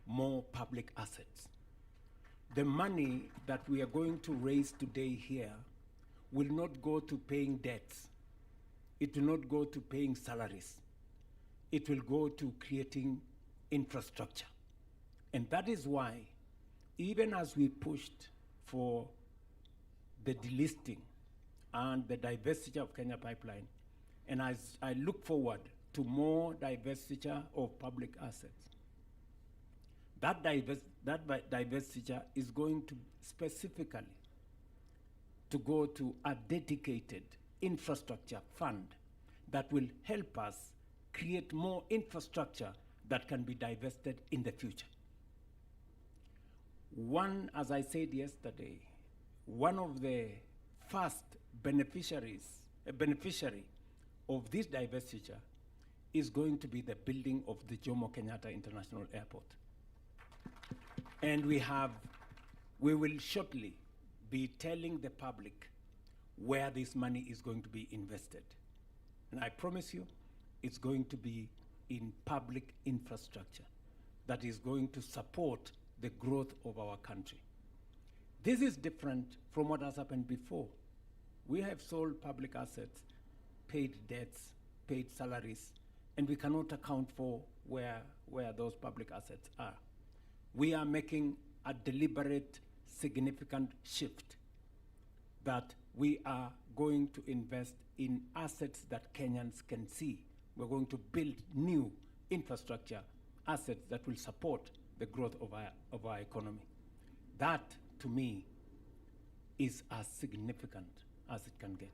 more public assets. The money that we are going to raise today here will not go to paying debts. It will not go to paying salaries. It will go to creating infrastructure. And that is why, even as we pushed for the delisting and the divestiture of Kenya Pipeline, and as I look forward to more divestiture of public assets, that divestiture is going to specifically to go to a dedicated infrastructure fund that will help us create more infrastructure that can be divested in the future. One, as I said yesterday, one of the first beneficiary of this divestiture is going to be the building of the Jomo Kenyatta International Airport. And we will shortly be telling the public where this money is going to be invested. And I promise you, it's going to be in public infrastructure that is going to support the growth of our country. This is different from what has happened before. We have sold public assets, paid debts, paid salaries, and we cannot account for where those public assets are. We are making a deliberate, significant shift that we are going to invest in assets that Kenyans can see. We're going to build new infrastructure assets that will support the growth of our economy. That, to me, is as significant as it can get.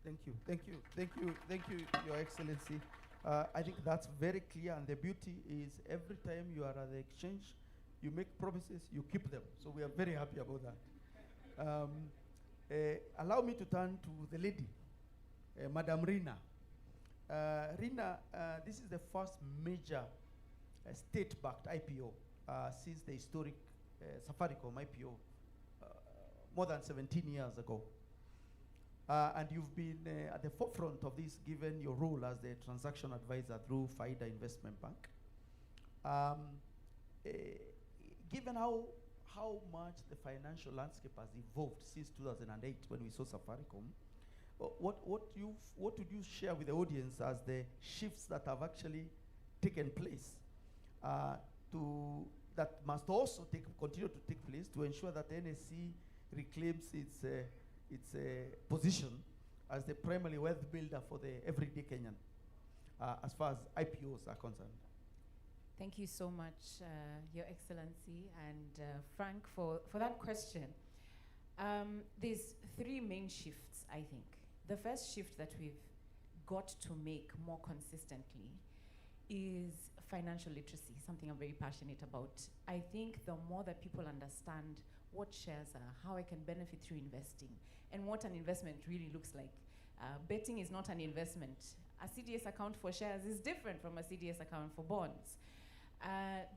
Thank you, thank you, thank you, thank you, Your Excellency. I think that's very clear, and the beauty is every time you are at the exchange, you make promises, you keep them. So we are very happy about that. Allow me to turn to the lady, Madam Rina. Rina, this is the first major state-backed IPO since the historic Safaricom IPO more than 17 years ago. And you've been at the forefront of this given your role as the transaction advisor through Faida Investment Bank. Given how much the financial landscape has evolved since 2008 when we saw Safaricom, what would you share with the audience as the shifts that have actually taken place that must also continue to take place to ensure that NSE reclaims its position as the primary wealth builder for the everyday Kenyan, as far as IPOs are concerned? Thank you so much, Your Excellency, and Frank, for that question. There's three main shifts, I think. The first shift that we've got to make more consistently is financial literacy, something I'm very passionate about. I think the more that people understand what shares are, how I can benefit through investing, and what an investment really looks like. Betting is not an investment. A CDS account for shares is different from a CDS account for bonds.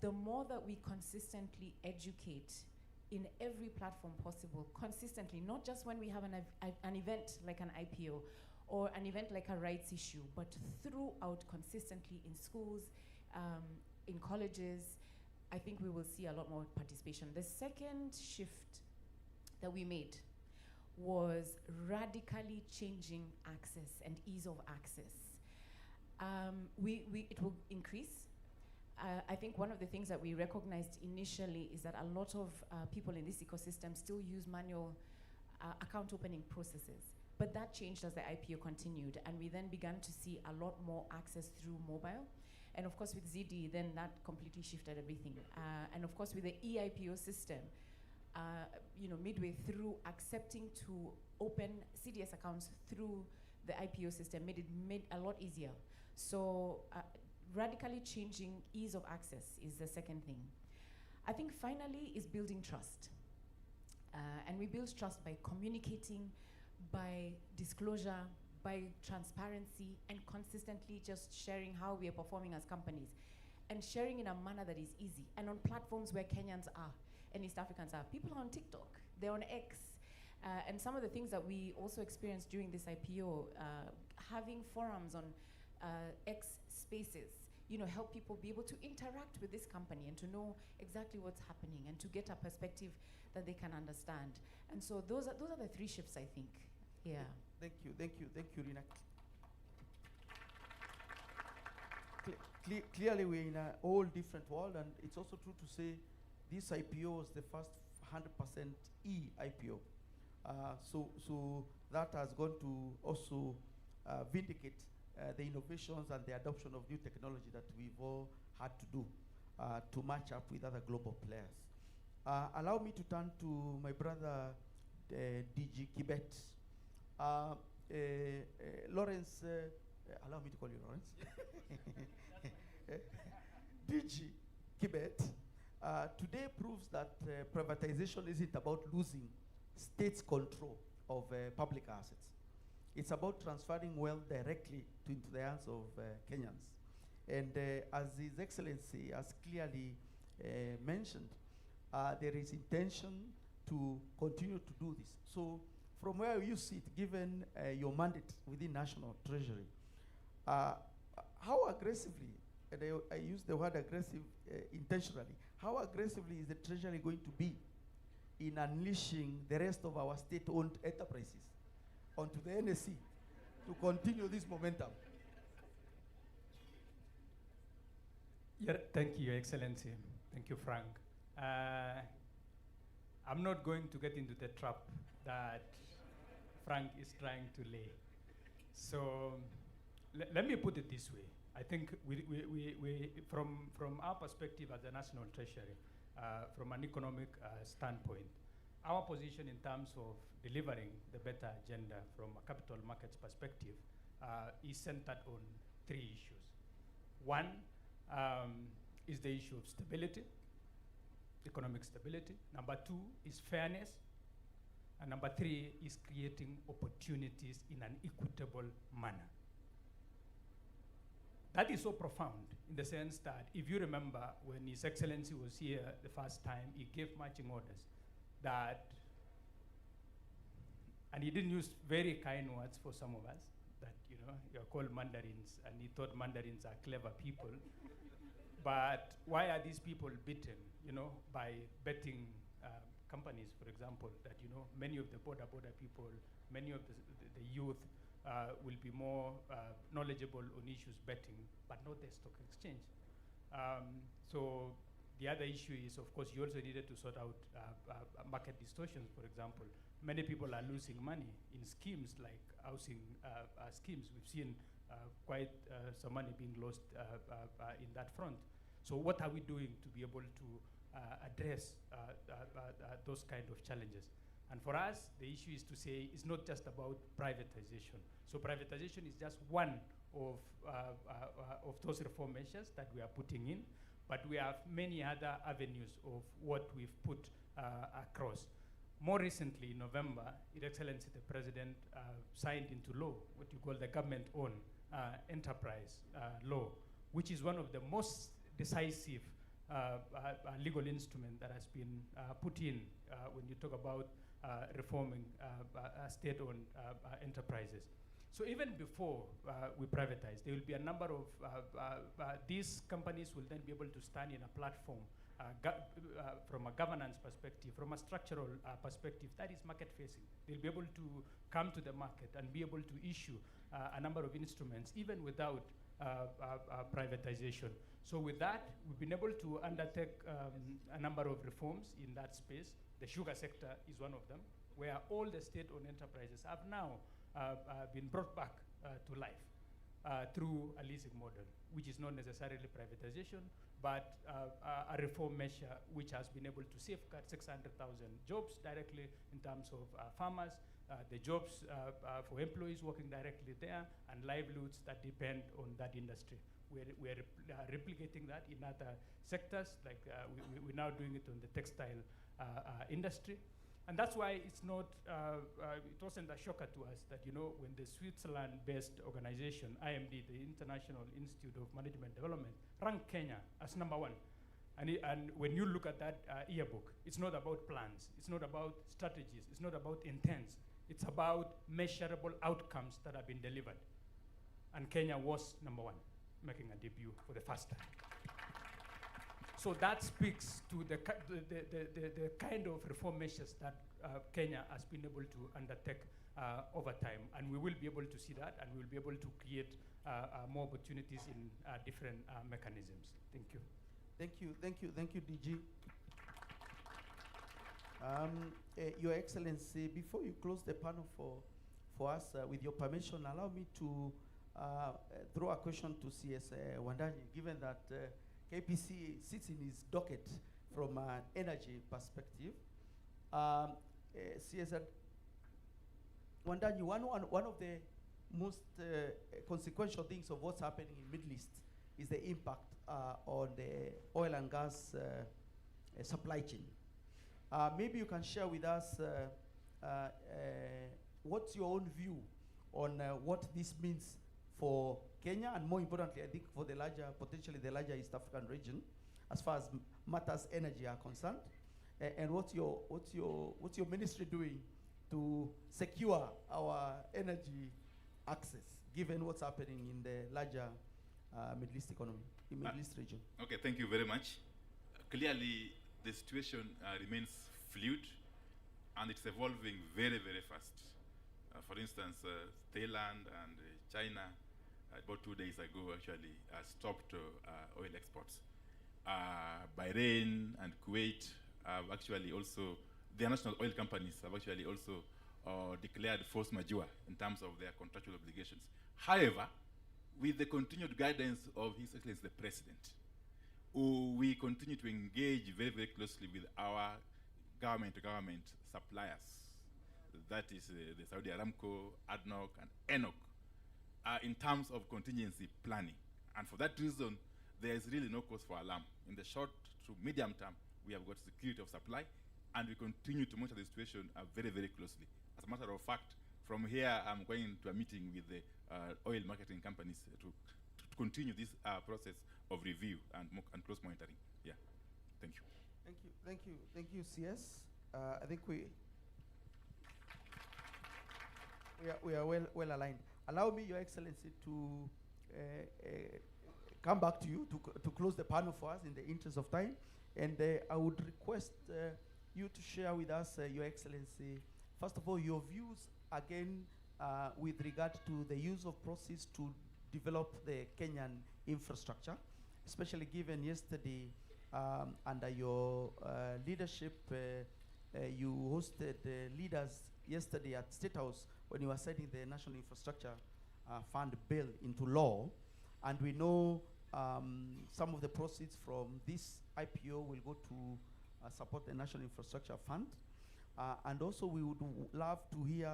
The more that we consistently educate in every platform possible, consistently, not just when we have an event like an IPO or an event like a rights issue, but throughout consistently in schools, in colleges, I think we will see a lot more participation. The second shift that we made was radically changing access and ease of access. It will increase. I think one of the things that we recognized initially is that a lot of people in this ecosystem still use manual account opening processes. But that changed as the IPO continued, and we then began to see a lot more access through mobile. And of course with ZD, then that completely shifted everything. And of course with the eIPO system, midway through accepting to open CDS accounts through the IPO system made a lot easier. So radically changing ease of access is the second thing. I think finally is building trust. And we build trust by communicating, by disclosure, by transparency, and consistently just sharing how we are performing as companies. And sharing in a manner that is easy, and on platforms where Kenyans are and East Africans are. People are on TikTok, they're on X. And some of the things that we also experienced during this IPO, having forums on X spaces, help people be able to interact with this company and to know exactly what's happening and to get a perspective that they can understand. And so those are the three shifts, I think. Yeah. Thank you, Rina. Clearly, we're in a whole different world, and it's also true to say this IPO was the first 100% e-IPO. So that has gone to also vindicate the innovations and the adoption of new technology that we've all had to do to match up with other global players. Allow me to turn to my brother, DG Kibet. Lawrence, allow me to call you Lawrence. DG Kibet, today proves that privatization isn't about losing state's control of public assets. It's about transferring wealth directly into the hands of Kenyans. And as His Excellency has clearly mentioned, there is intention to continue to do this. So from where you sit, given your mandate within National Treasury, how aggressively, and I use the word aggressive intentionally, how aggressively is the Treasury going to be in unleashing the rest of our state-owned enterprises onto the NSE to continue this momentum? Yeah, thank you, Your Excellency. Thank you, Frank. I'm not going to get into the trap that Frank is trying to lay. So let me put it this way. I think from our perspective as the National Treasury, from an economic standpoint, our position in terms of delivering the better agenda from a capital markets perspective is centered on three issues. One is the issue of stability, economic stability. Number two is fairness. And number three is creating opportunities in an equitable manner. That is so profound in the sense that if you remember when His Excellency was here the first time, he gave marching orders that, and he didn't use very kind words for some of us, that you're called Mandarins, and he thought Mandarins are clever people. But why are these people beaten, by betting companies, for example, that, many of the border people, many of the youth will be more knowledgeable on issues betting, but not the stock exchange. So the other issue is, of course, you also needed to sort out market distortions, for example. Many people are losing money in schemes like housing schemes. We've seen quite some money being lost in that front. So what are we doing to be able to address those kind of challenges? And for us, the issue is to say it's not just about privatization. So privatization is just one of those reform measures that we are putting in, but we have many other avenues of what we've put across. More recently, in November, His Excellency the President signed into law what you call the government-owned enterprise law, which is one of the most decisive legal instrument that has been put in when you talk about reforming state-owned enterprises. So even before we privatize, there will be a number of these companies will then be able to stand in a platform from a governance perspective, from a structural perspective that is market-facing. They'll be able to come to the market and be able to issue a number of instruments even without privatization. So with that, we've been able to undertake a number of reforms in that space. The sugar sector is one of them, where all the state-owned enterprises have now been brought back to life through a leasing model, which is not necessarily privatization, but a reform measure which has been able to safeguard 600,000 jobs directly in terms of farmers, the jobs for employees working directly there, and livelihoods that depend on that industry. We're replicating that in other sectors, like we're now doing it on the textile industry. And that's why it's not, it wasn't a shocker to us that, when the Switzerland-based organization, IMD, the International Institute of Management Development, ranked Kenya as #1 And when you look at that yearbook, it's not about plans, it's not about strategies, it's not about intents, it's about measurable outcomes that have been delivered. And Kenya was number one, making a debut for the first time. So that speaks to the kind of reform measures that Kenya has been able to undertake over time. And we will be able to see that, and we will be able to create more opportunities in different mechanisms. Thank you. Thank you, DG. Your Excellency, before you close the panel for us, with your permission, allow me to throw a question to CS Wandanyi, given that KPC sits in his docket from an energy perspective. CS Wandanyi, one of the most consequential things of what's happening in Middle East is the impact on the oil and gas supply chain. Maybe you can share with us what's your own view on what this means for Kenya, and more importantly, I think for the larger, potentially the larger East African region, as far as matters energy are concerned, and what's your ministry doing to secure our energy access, given what's happening in the larger Middle East economy, in Middle East region? Okay, thank you very much. Clearly, the situation remains fluid, and it's evolving very, very fast. For instance, Thailand and China, about 2 days ago, actually stopped oil exports. Bahrain and Kuwait have actually also, their national oil companies have actually also declared force majeure in terms of their contractual obligations. However, with the continued guidance of His Excellency the President, we continue to engage very, very closely with our government-to-government suppliers. That is the Saudi Aramco, ADNOC, and ENOC, in terms of contingency planning. And for that reason, there is really no cause for alarm. In the short to medium term, we have got security of supply, and we continue to monitor the situation very, very closely. As a matter of fact, from here, I'm going to a meeting with the oil marketing companies to continue this process of review and close monitoring. Yeah, thank you. Thank you, CS. I think we are well aligned. Allow me, Your Excellency, to come back to you to close the panel for us in the interest of time. And I would request you to share with us, Your Excellency, first of all, your views again with regard to the use of proceeds to develop the Kenyan infrastructure, especially given yesterday under your leadership, you hosted leaders yesterday at State House when you were setting the National Infrastructure Fund bill into law. And we know some of the proceeds from this IPO will go to support the National Infrastructure Fund. And also we would love to hear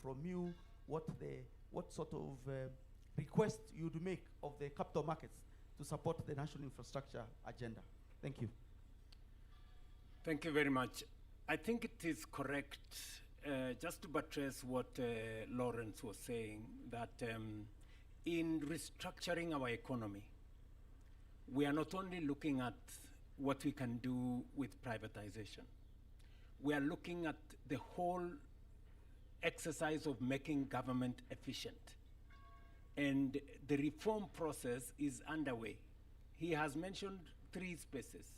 from you what sort of request you would make of the capital markets to support the national infrastructure agenda. Thank you. Thank you very much. I think it is correct, just to buttress what Lawrence was saying, that in restructuring our economy, we are not only looking at what we can do with privatization. We are looking at the whole exercise of making government efficient. And the reform process is underway. He has mentioned 3 spaces.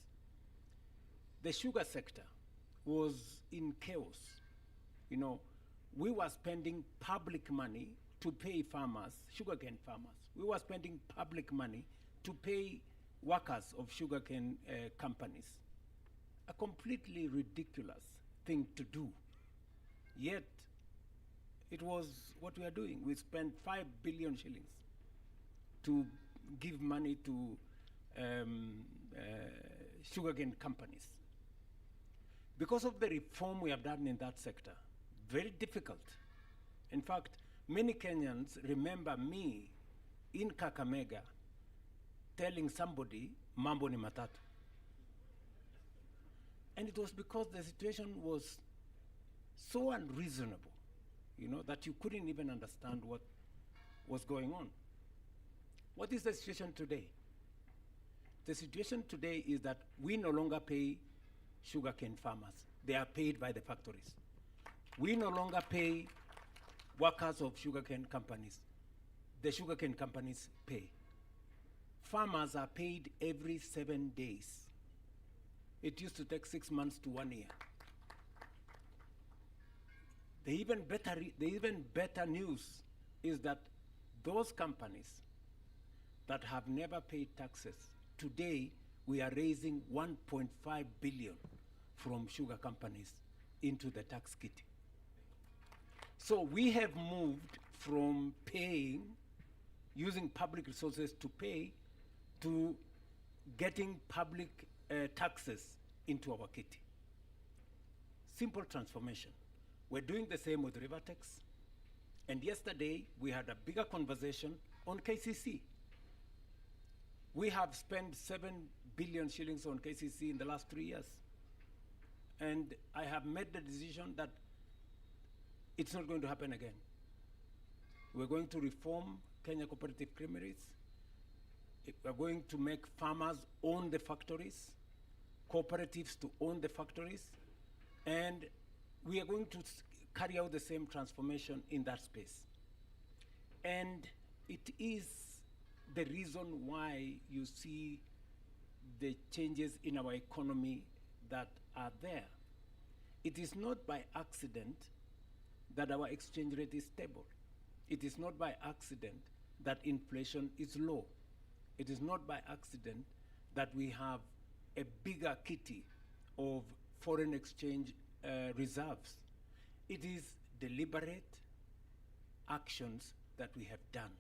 The sugar sector was in chaos. You know, we were spending public money to pay farmers, sugarcane farmers. We were spending public money to pay workers of sugarcane companies. A completely ridiculous thing to do. Yet, it was what we are doing. We spent 5 billion shillings to give money to sugarcane companies. Because of the reform we have done in that sector, very difficult. In fact, many Kenyans remember me in Kakamega telling somebody, mambo ni matatu. And it was because the situation was so unreasonable, you know, that you couldn't even understand what was going on. What is the situation today? The situation today is that we no longer pay sugarcane farmers. They are paid by the factories. We no longer pay workers of sugarcane companies. The sugarcane companies pay. Farmers are paid every 7 days. It used to take 6 months to 1 year. The even better news is that those companies that have never paid taxes, today we are raising 1.5 billion from sugar companies into the tax kitty. So we have moved from paying, using public resources to pay, to getting public taxes into our kitty. Simple transformation. We're doing the same with Rivertex. And yesterday, we had a bigger conversation on KCC. We have spent 7 billion shillings on KCC in the last 3 years. And I have made the decision that it's not going to happen again. We're going to reform Kenya Cooperative Creameries. We're going to make farmers own the factories, cooperatives to own the factories, and we are going to carry out the same transformation in that space. And it is the reason why you see the changes in our economy that are there. It is not by accident that our exchange rate is stable. It is not by accident that inflation is low. It is not by accident that we have a bigger kitty of foreign exchange reserves. It is deliberate actions that we have done.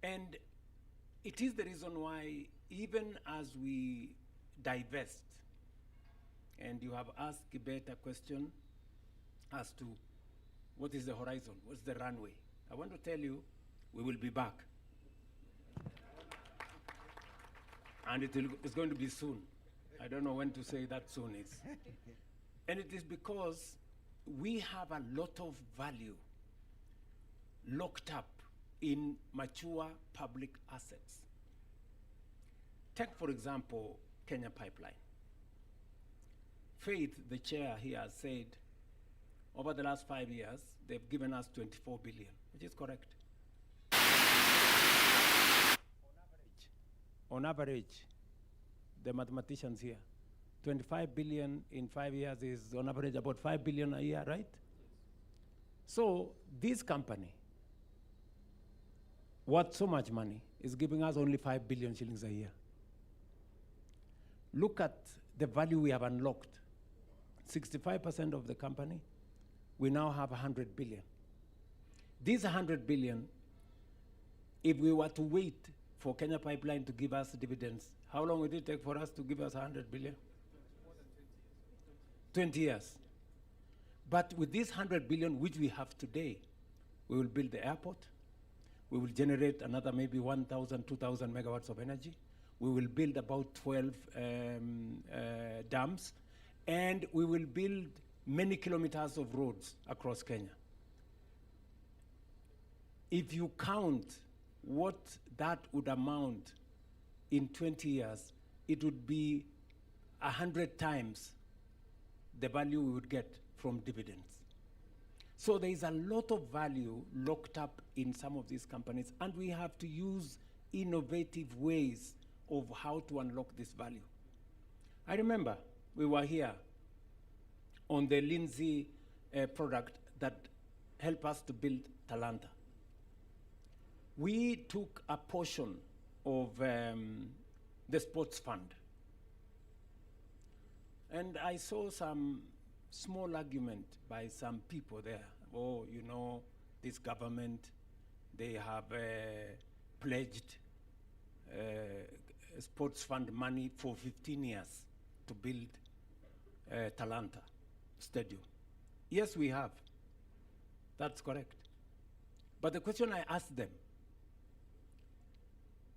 And it is the reason why, even as we divest, and you have asked Kibet a question as to what is the horizon, what's the runway. I want to tell you, we will be back. And it's going to be soon. I don't know when to say that soon is. And it is because we have a lot of value locked up in mature public assets. Take, for example, Kenya Pipeline. Faith, the chair here, said over the last 5 years, they've given us 24 billion, which is correct. On average, the mathematicians here, 25 billion in 5 years is on average about 5 billion a year, right? So this company, worth so much money, is giving us only 5 billion shillings a year. Look at the value we have unlocked. 65% of the company, we now have 100 billion. These 100 billion, if we were to wait for Kenya Pipeline to give us dividends, how long would it take for us to give us 100 billion? 20 years. But with this 100 billion, which we have today, we will build the airport. We will generate another maybe 1,000, 2,000 megawatts of energy. We will build about 12 dams. And we will build many kilometers of roads across Kenya. If you count what that would amount in 20 years, it would be 100 times the value we would get from dividends. So there is a lot of value locked up in some of these companies, and we have to use innovative ways of how to unlock this value. I remember we were here on the Lindsay product that helped us to build Talanta. We took a portion of the sports fund. And I saw some small argument by some people there. Oh, you know, this government, they have pledged sports fund money for 15 years to build Talanta Stadium. Yes, we have. That's correct. But the question I asked them,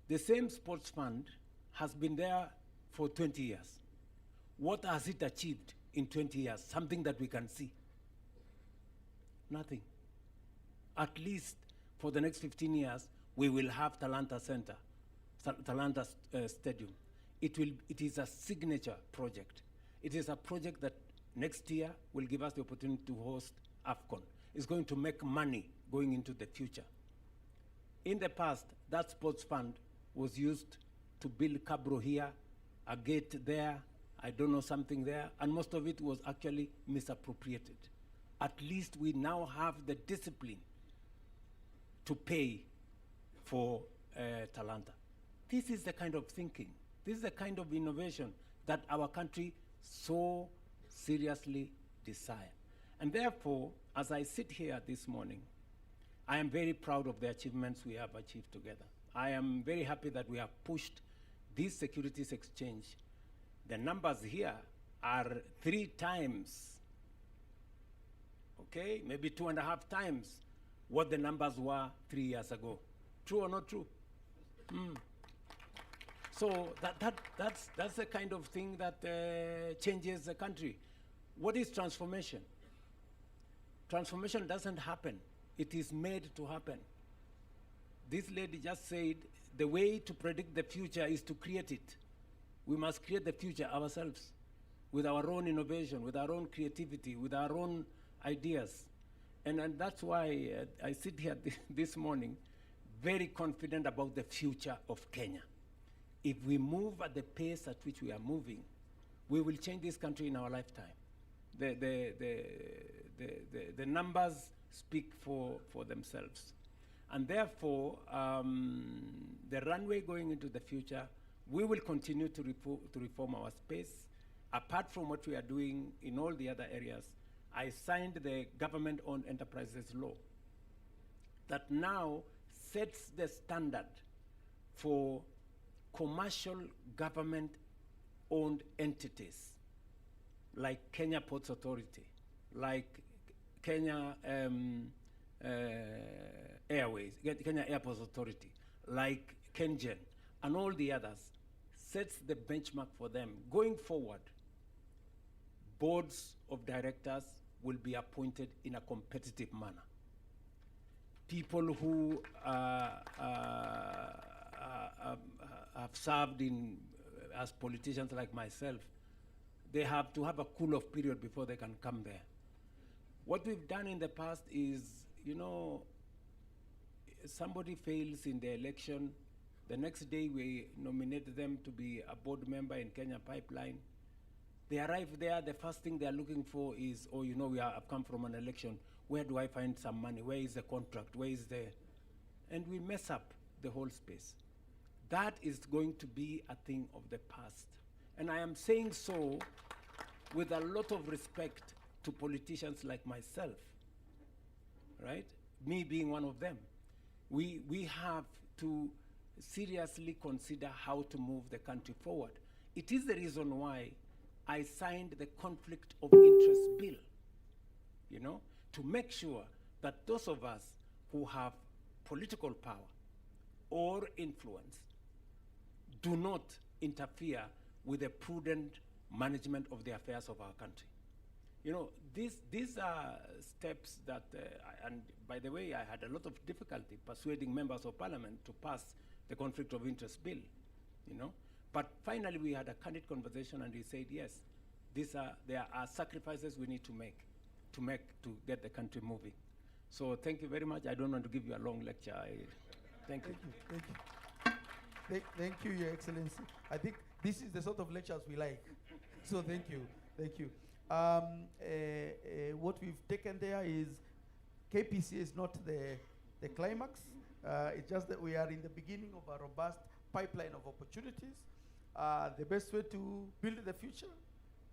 the same sports fund has been there for 20 years. What has it achieved in 20 years? Something that we can see. Nothing. At least for the next 15 years, we will have Talanta Center, Talanta Stadium. It is a signature project. It is a project that next year will give us the opportunity to host AFCON. It's going to make money going into the future. In the past, that sports fund was used to build Cabro here, a gate there, I don't know, something there, and most of it was actually misappropriated. At least we now have the discipline to pay for Talanta. This is the kind of thinking, this is the kind of innovation that our country so seriously desire. And therefore, as I sit here this morning, I am very proud of the achievements we have achieved together. I am very happy that we have pushed this securities exchange. The numbers here are 3 times, okay, maybe 2.5 times what the numbers were 3 years ago. True or not true? So that's the kind of thing that changes the country. What is transformation? Transformation doesn't happen. It is made to happen. This lady just said the way to predict the future is to create it. We must create the future ourselves with our own innovation, with our own creativity, with our own ideas. And that's why I sit here this morning very confident about the future of Kenya. If we move at the pace at which we are moving, we will change this country in our lifetime. The numbers speak for themselves. And therefore, the runway going into the future, we will continue to reform our space. Apart from what we are doing in all the other areas, I signed the government-owned enterprises law that now sets the standard for commercial government-owned entities like Kenya Ports Authority, like Kenya Airways, Kenya Airports Authority, like KenGen, and all the others, sets the benchmark for them. Going forward, boards of directors will be appointed in a competitive manner. People who have served as politicians like myself, they have to have a cool-off period before they can come there. What we've done in the past is, you know, somebody fails in the election, the next day we nominate them to be a board member in Kenya Pipeline. They arrive there, the first thing they're looking for is, oh, you know, I've come from an election. Where do I find some money? Where is the contract? Where is the... And we mess up the whole space. That is going to be a thing of the past. And I am saying so with a lot of respect to politicians like myself, right? Me being one of them. We have to seriously consider how to move the country forward. It is the reason why I signed the conflict of interest bill, you know, to make sure that those of us who have political power or influence do not interfere with the prudent management of the affairs of our country. You know, these are steps that, and by the way, I had a lot of difficulty persuading members of parliament to pass the conflict of interest bill, you know. But finally we had a candid conversation and he said, yes, there are sacrifices we need to get the country moving. So thank you very much. I don't want to give you a long lecture. Thank you. Thank you, Your Excellency. I think this is the sort of lectures we like. So thank you. What we've taken there is KPC is not the climax. It's just that we are in the beginning of a robust pipeline of opportunities. The best way to build the future,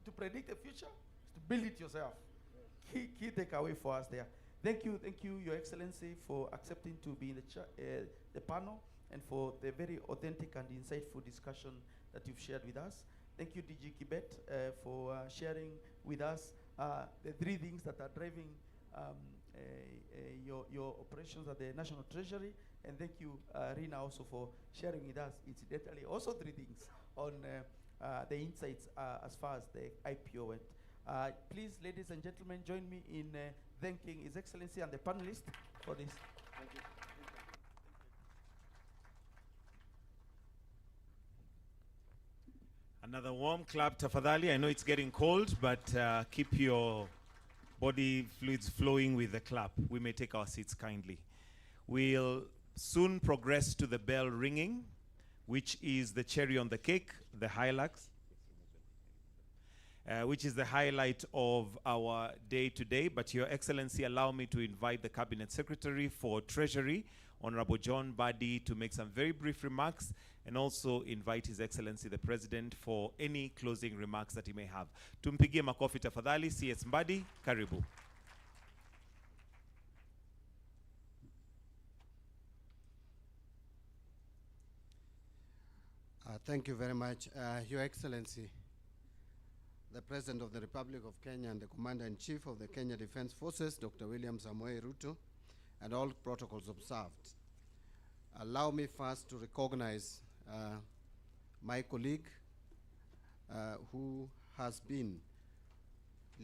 to predict the future, is to build it yourself. Key takeaway for us there. Thank you, Your Excellency, for accepting to be in the panel and for the very authentic and insightful discussion that you've shared with us. Thank you, DG Kibet, for sharing with us the 3 things that are driving your operations at the National Treasury. And thank you, Rina, also for sharing with us, incidentally, also 3 things on the insights as far as the IPO went. Please, ladies and gentlemen, join me in thanking His Excellency and the panelists for this. Thank you. Another warm clap, tafadhali. I know it's getting cold, but keep your body fluids flowing with the clap. We may take our seats kindly. We'll soon progress to the bell ringing, which is the cherry on the cake, the highlights, which is the highlight of our day today. But Your Excellency, allow me to invite the Cabinet Secretary for Treasury, Honorable John Badi, to make some very brief remarks, and also invite His Excellency the President for any closing remarks that he may have. Tumpigie makofi tafadhali. CS Mbadi, karibu. Thank you very much. Your Excellency, the President of the Republic of Kenya and the Commander-in-Chief of the Kenya Defense Forces, Dr. William Samoei Ruto, and all protocols observed. Allow me first to recognize my colleague who has been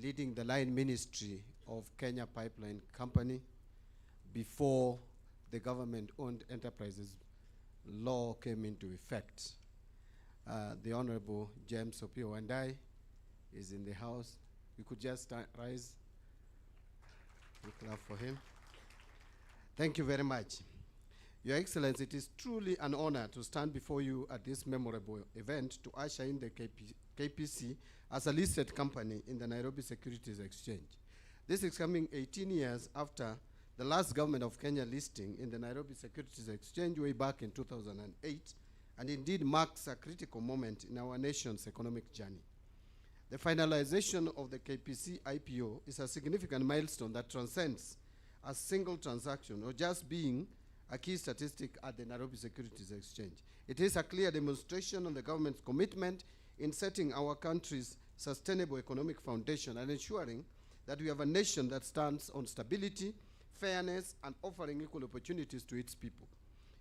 leading the line ministry of Kenya Pipeline Company before the government-owned enterprises law came into effect. The Honorable James Opio Wandai is in the house. We could just rise. We clap for him. Thank you very much. Your Excellency, it is truly an honor to stand before you at this memorable event to usher in the KPC as a listed company in the Nairobi Securities Exchange. This is coming 18 years after the last government of Kenya listing in the Nairobi Securities Exchange way back in 2008, and indeed marks a critical moment in our nation's economic journey. The finalization of the KPC IPO is a significant milestone that transcends a single transaction or just being a key statistic at the Nairobi Securities Exchange. It is a clear demonstration of the government's commitment in setting our country's sustainable economic foundation and ensuring that we have a nation that stands on stability, fairness, and offering equal opportunities to its people.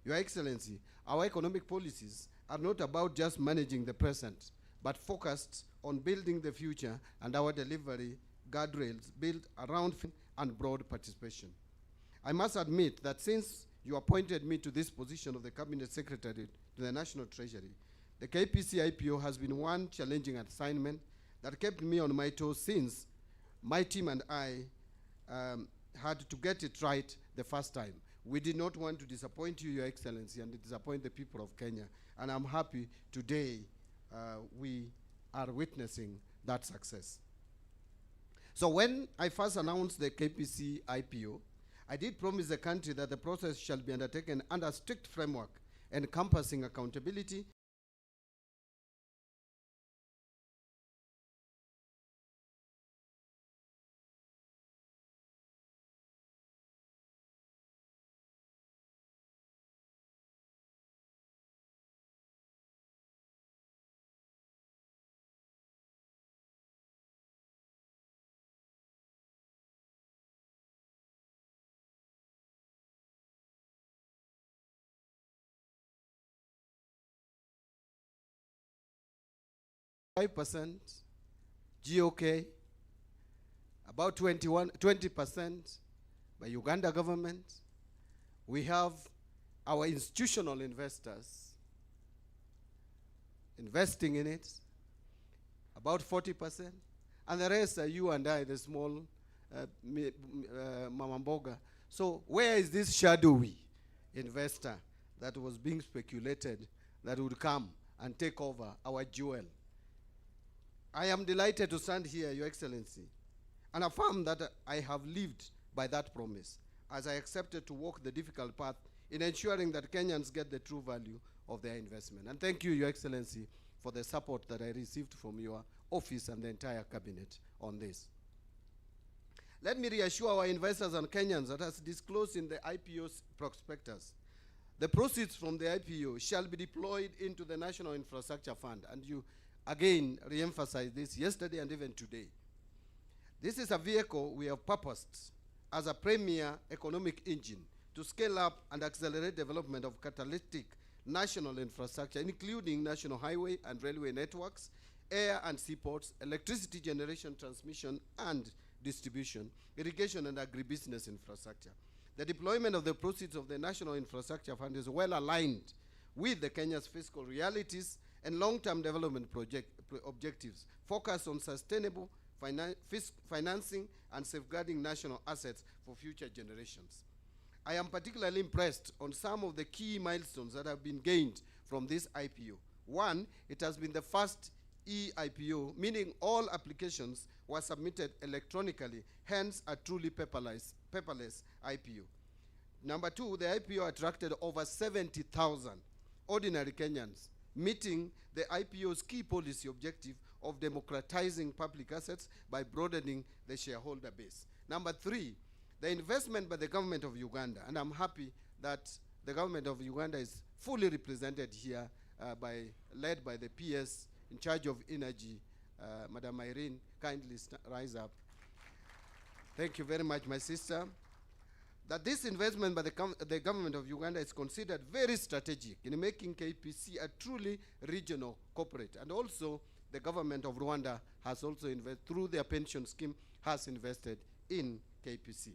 Your Excellency, our economic policies are not about just managing the present, but focused on building the future, and our delivery guardrails built around and broad participation. I must admit that since you appointed me to this position of the Cabinet Secretary to the National Treasury, the KPC IPO has been one challenging assignment that kept me on my toes since my team and I had to get it right the first time. We did not want to disappoint you, Your Excellency, and disappoint the people of Kenya. And I'm happy today we are witnessing that success. So when I first announced the KPC IPO, I did promise the country that the process shall be undertaken under a strict framework encompassing accountability, %, GOK, about 20% by Uganda government. We have our institutional investors investing in it, about 40%, and the rest are you and I, the small Mama Mboga. So where is this shadowy investor that was being speculated that would come and take over our jewel? I am delighted to stand here, Your Excellency, and affirm that I have lived by that promise as I accepted to walk the difficult path in ensuring that Kenyans get the true value of their investment. And thank you, Your Excellency, for the support that I received from your office and the entire cabinet on this. Let me reassure our investors and Kenyans that as disclosed in the IPO's prospectus, the proceeds from the IPO shall be deployed into the National Infrastructure Fund, and you again re-emphasized this yesterday and even today. This is a vehicle we have purposed as a premier economic engine to scale up and accelerate development of catalytic national infrastructure, including national highway and railway networks, air and seaports, electricity generation, transmission and distribution, irrigation and agribusiness infrastructure. The deployment of the proceeds of the National Infrastructure Fund is well aligned with the Kenya's fiscal realities and long-term development objectives focus on sustainable financing and safeguarding national assets for future generations. I am particularly impressed on some of the key milestones that have been gained from this IPO. One, it has been the first e-IPO, meaning all applications were submitted electronically, hence a truly paperless IPO. Number two, the IPO attracted over 70,000 ordinary Kenyans, meeting the IPO's key policy objective of democratizing public assets by broadening the shareholder base. Number three, the investment by the government of Uganda, and I'm happy that the government of Uganda is fully represented here, led by the PS in charge of energy, Madam Irene. Kindly rise up. Thank you very much, my sister. That this investment by the government of Uganda is considered very strategic in making KPC a truly regional corporate. And also, the government of Rwanda has also invested, through their pension scheme, has invested in KPC.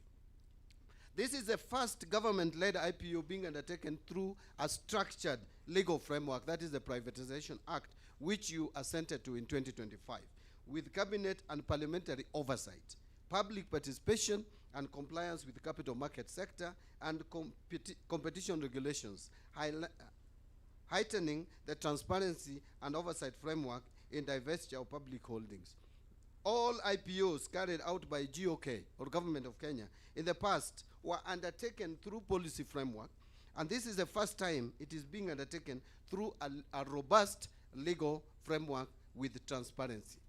This is the first government-led IPO being undertaken through a structured legal framework, that is the Privatization Act, which you assented to in 2025, with cabinet and parliamentary oversight, public participation and compliance with the capital market sector and competition regulations, heightening the transparency and oversight framework in divestiture of public holdings. All IPOs carried out by GOK, or Government of Kenya, in the past were undertaken through policy framework, and this is the first time it is being undertaken through a robust legal framework with transparency.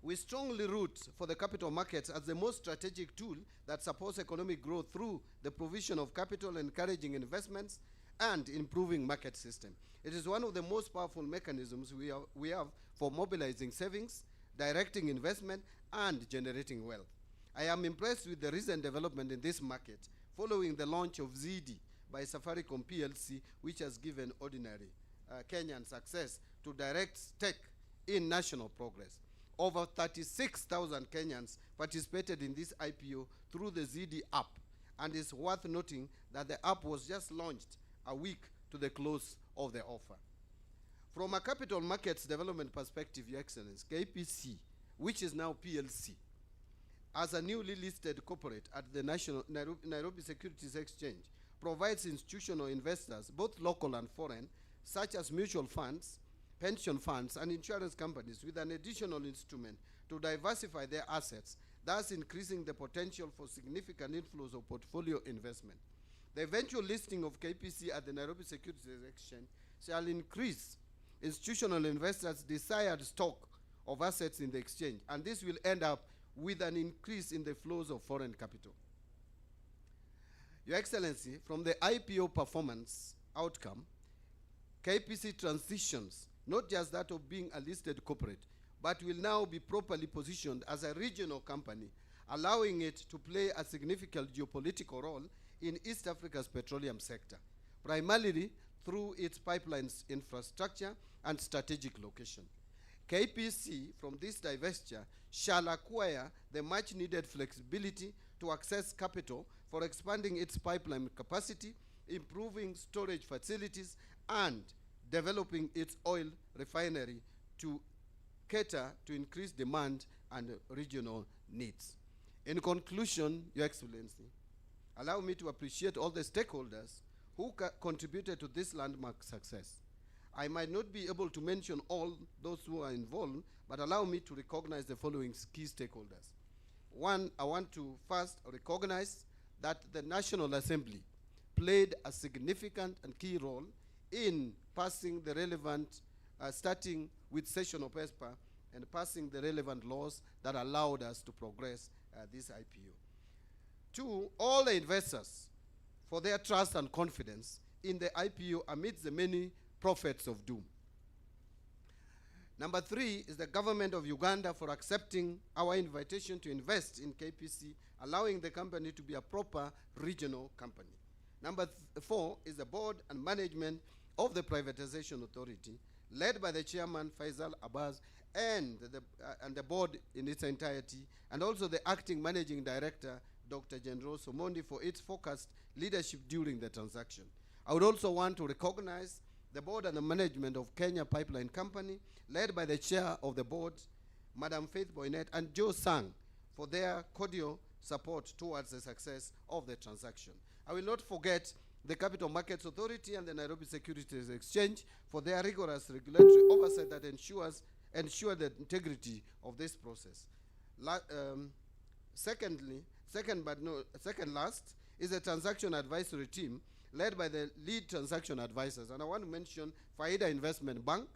We strongly root for the capital markets as the most strategic tool that supports economic growth through the provision of capital, encouraging investments, and improving market system. It is one of the most powerful mechanisms we have for mobilizing savings, directing investment, and generating wealth. I am impressed with the recent development in this market following the launch of ZD by Safaricom PLC, which has given ordinary Kenyans access to direct stake in national progress. Over 36,000 Kenyans participated in this IPO through the ZD app, and it's worth noting that the app was just launched a week to the close of the offer. From a capital markets development perspective, Your Excellency, KPC, which is now PLC, as a newly listed corporate at the National Nairobi Securities Exchange, provides institutional investors, both local and foreign, such as mutual funds, pension funds, and insurance companies, with an additional instrument to diversify their assets, thus increasing the potential for significant inflows of portfolio investment. The eventual listing of KPC at the Nairobi Securities Exchange shall increase institutional investors' desired stock of assets in the exchange, and this will end up with an increase in the flows of foreign capital. Your Excellency, from the IPO performance outcome, KPC transitions not just that of being a listed corporate, but will now be properly positioned as a regional company, allowing it to play a significant geopolitical role in East Africa's petroleum sector, primarily through its pipelines infrastructure and strategic location. KPC, from this divestiture, shall acquire the much-needed flexibility to access capital for expanding its pipeline capacity, improving storage facilities, and developing its oil refinery to cater to increased demand and regional needs. In conclusion, Your Excellency, allow me to appreciate all the stakeholders who contributed to this landmark success. I might not be able to mention all those who are involved, but allow me to recognize the following key stakeholders. One, I want to first recognize that the National Assembly played a significant and key role in passing the relevant, starting with session of ESPA and passing the relevant laws that allowed us to progress this IPO. Two, all the investors for their trust and confidence in the IPO amidst the many prophets of doom. Number three is the government of Uganda for accepting our invitation to invest in KPC, allowing the company to be a proper regional company. Number four is the board and management of the Privatization Authority, led by the chairman, Faisal Abbas, and the board in its entirety, and also the acting managing director, Dr. General Somondi, for its focused leadership during the transaction. I would also want to recognize the board and the management of Kenya Pipeline Company, led by the chair of the board, Madam Faith Boynet, and Joe Sang, for their cordial support towards the success of the transaction. I will not forget the Capital Markets Authority and the Nairobi Securities Exchange for their rigorous regulatory oversight that ensure the integrity of this process. Second last is the transaction advisory team led by the lead transaction advisors. And I want to mention Faida Investment Bank,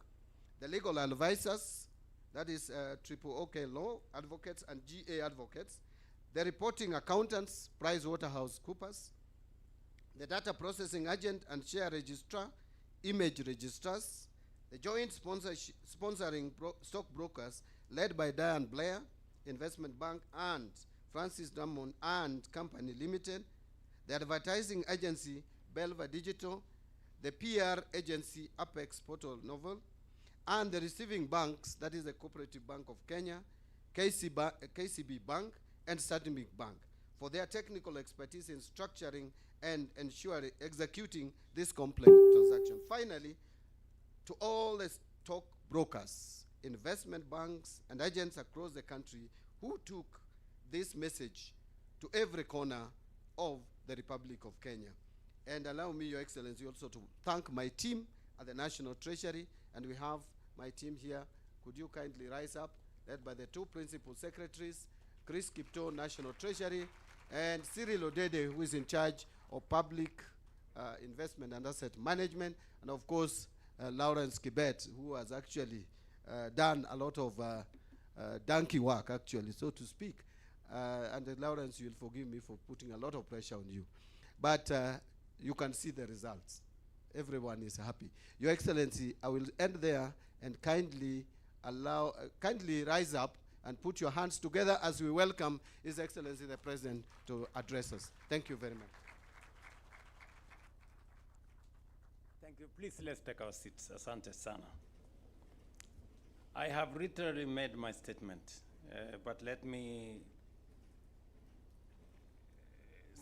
the legal advisors, that is Triple OK Law Advocates and GA Advocates, the reporting accountants, PricewaterhouseCoopers, the data processing agent and share registrar, image registrars, the joint sponsoring stockbrokers led by Diane Blair Investment Bank and Francis Drummond and Company Limited, the advertising agency Belva Digital, the PR agency Apex Portal Novel, and the receiving banks, that is the Cooperative Bank of Kenya, KCB Bank, and Stanbic Bank, for their technical expertise in structuring and executing this complex transaction. Finally, to all the stock brokers, investment banks, and agents across the country who took this message to every corner of the Republic of Kenya. And allow me, Your Excellency, also to thank my team at the National Treasury, and we have my team here. Could you kindly rise up, led by the two principal secretaries, Chris Kipto, National Treasury, and Cyril Odede, who is in charge of public investment and asset management, and of course, Lawrence Kibet, who has actually done a lot of donkey work, actually, so to speak. And Lawrence, you'll forgive me for putting a lot of pressure on you. But you can see the results. Everyone is happy. Your Excellency, I will end there and kindly rise up and put your hands together as we welcome His Excellency the President to address us. Thank you very much. Thank you. Please, let's take our seats. Asante sana. I have literally made my statement, but let me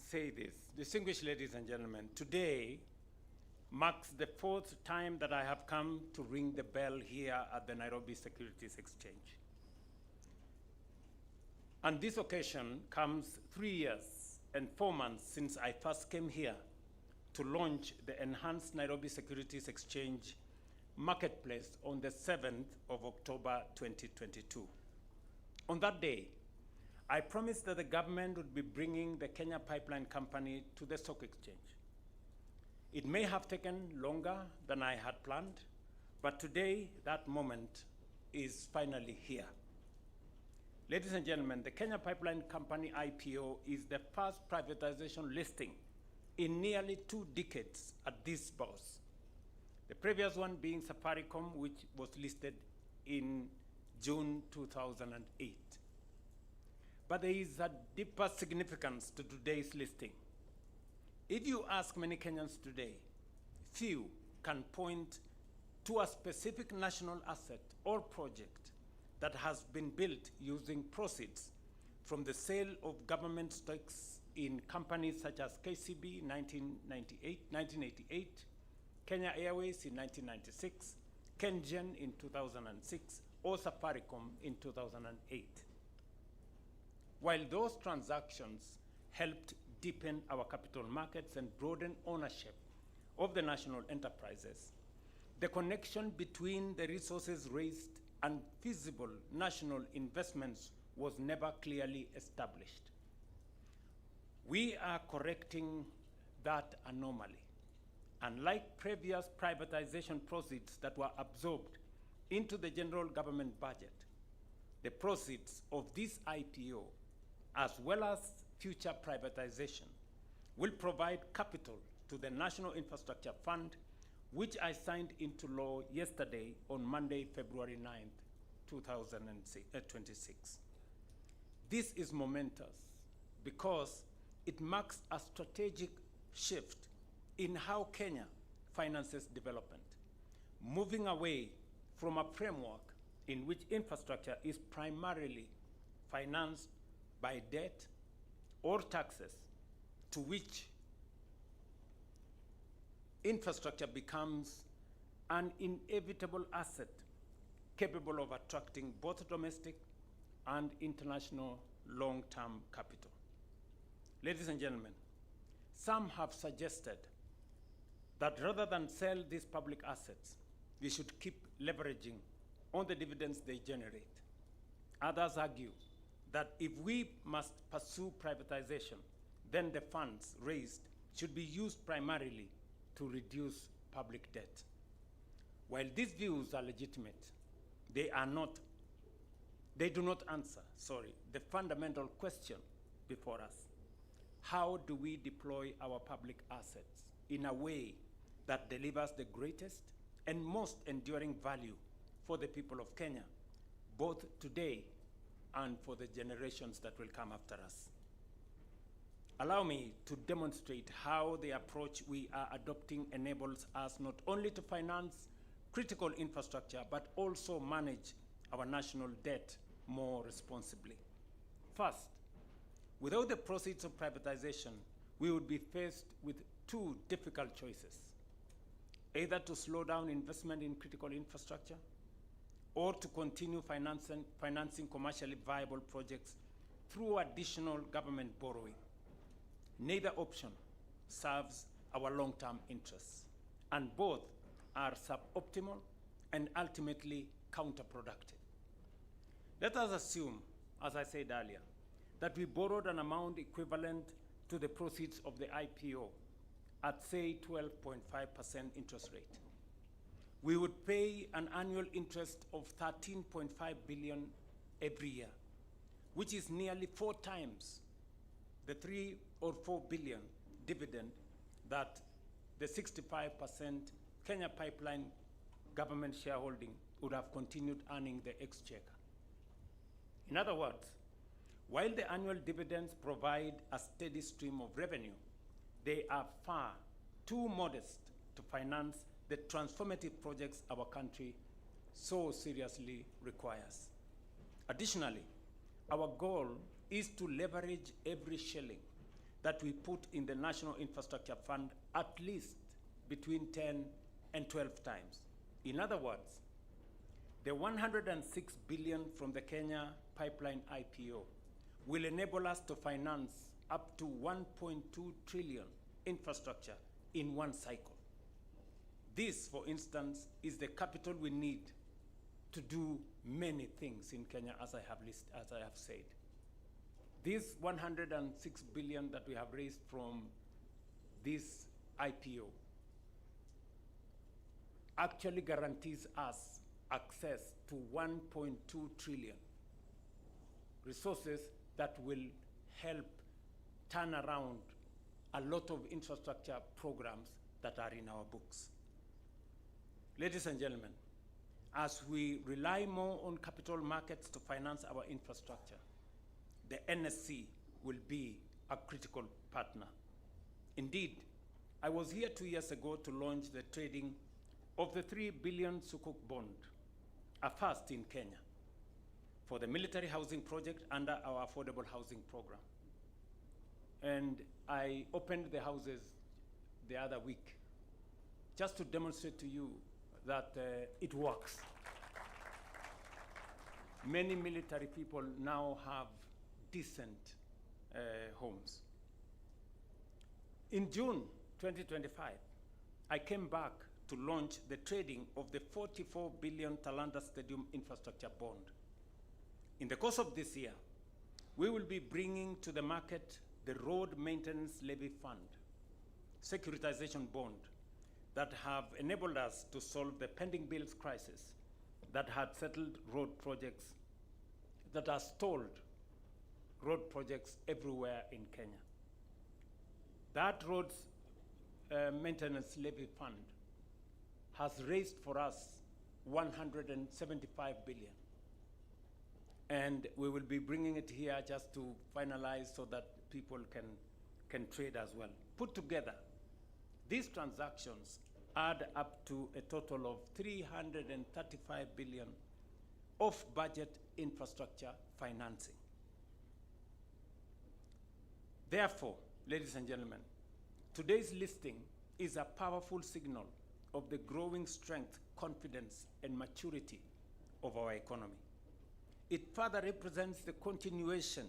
say this. Distinguished ladies and gentlemen, today marks the fourth time that I have come to ring the bell here at the Nairobi Securities Exchange. And this occasion comes 3 years and 4 months since I first came here to launch the enhanced Nairobi Securities Exchange marketplace on the 7th of October 2022. On that day, I promised that the government would be bringing the Kenya Pipeline Company to the stock exchange. It may have taken longer than I had planned, but today that moment is finally here. Ladies and gentlemen, the Kenya Pipeline Company IPO is the first privatization listing in nearly 2 decades at this bourse. The previous one being Safaricom, which was listed in June 2008. But there is a deeper significance to today's listing. If you ask many Kenyans today, few can point to a specific national asset or project that has been built using proceeds from the sale of government stocks in companies such as KCB 1988, Kenya Airways in 1996, KenGen in 2006, or Safaricom in 2008. While those transactions helped deepen our capital markets and broaden ownership of the national enterprises, the connection between the resources raised and feasible national investments was never clearly established. We are correcting that anomaly. Unlike previous privatization proceeds that were absorbed into the general government budget, the proceeds of this IPO, as well as future privatization, will provide capital to the National Infrastructure Fund, which I signed into law yesterday on Monday, February 9th, 2026. This is momentous because it marks a strategic shift in how Kenya finances development, moving away from a framework in which infrastructure is primarily financed by debt or taxes, to which infrastructure becomes an inevitable asset capable of attracting both domestic and international long-term capital. Ladies and gentlemen, some have suggested that rather than sell these public assets, we should keep leveraging on the dividends they generate. Others argue that if we must pursue privatization, then the funds raised should be used primarily to reduce public debt. While these views are legitimate, they do not answer, the fundamental question before us. How do we deploy our public assets in a way that delivers the greatest and most enduring value for the people of Kenya, both today and for the generations that will come after us? Allow me to demonstrate how the approach we are adopting enables us not only to finance critical infrastructure, but also manage our national debt more responsibly. First, without the proceeds of privatization, we would be faced with two difficult choices: either to slow down investment in critical infrastructure or to continue financing commercially viable projects through additional government borrowing. Neither option serves our long-term interests, and both are suboptimal and ultimately counterproductive. Let us assume, as I said earlier, that we borrowed an amount equivalent to the proceeds of the IPO at, say, 12.5% interest rate. We would pay an annual interest of 13.5 billion every year, which is nearly 4 times the 3 or 4 billion dividend that the 65% Kenya Pipeline government shareholding would have continued earning the exchequer. In other words, while the annual dividends provide a steady stream of revenue, they are far too modest to finance the transformative projects our country so seriously requires. Additionally, our goal is to leverage every shilling that we put in the National Infrastructure Fund at least between 10 and 12 times. In other words, the 106 billion from the Kenya Pipeline IPO will enable us to finance up to 1.2 trillion infrastructure in one cycle. This, for instance, is the capital we need to do many things in Kenya, as I have said. This 106 billion that we have raised from this IPO actually guarantees us access to 1.2 trillion resources that will help turn around a lot of infrastructure programs that are in our books. Ladies and gentlemen, as we rely more on capital markets to finance our infrastructure, the NSE will be a critical partner. Indeed, I was here 2 years ago to launch the trading of the 3 billion Sukuk bond, a first in Kenya, for the military housing project under our affordable housing program. And I opened the houses the other week just to demonstrate to you that it works. Many military people now have decent homes. In June 2025, I came back to launch the trading of the 44 billion Talanta Stadium infrastructure bond. In the course of this year, we will be bringing to the market the Road Maintenance Levy Fund, securitization bond, that have enabled us to solve the pending bills crisis that had settled road projects, that has stalled road projects everywhere in Kenya. That Roads Maintenance Levy Fund has raised for us 175 billion. And we will be bringing it here just to finalize so that people can trade as well. Put together, these transactions add up to a total of 335 billion of budget infrastructure financing. Therefore, ladies and gentlemen, today's listing is a powerful signal of the growing strength, confidence, and maturity of our economy. It further represents the continuation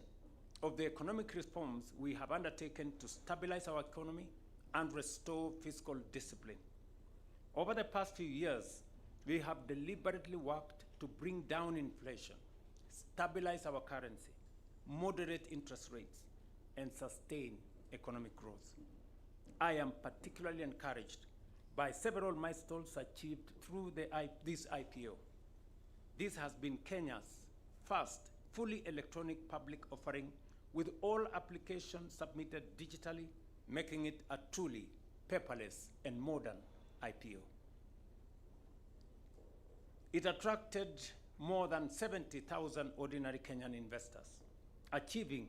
of the economic reforms we have undertaken to stabilize our economy and restore fiscal discipline. Over the past few years, we have deliberately worked to bring down inflation, stabilize our currency, moderate interest rates, and sustain economic growth. I am particularly encouraged by several milestones achieved through this IPO. This has been Kenya's first fully electronic public offering, with all applications submitted digitally, making it a truly paperless and modern IPO. It attracted more than 70,000 ordinary Kenyan investors, achieving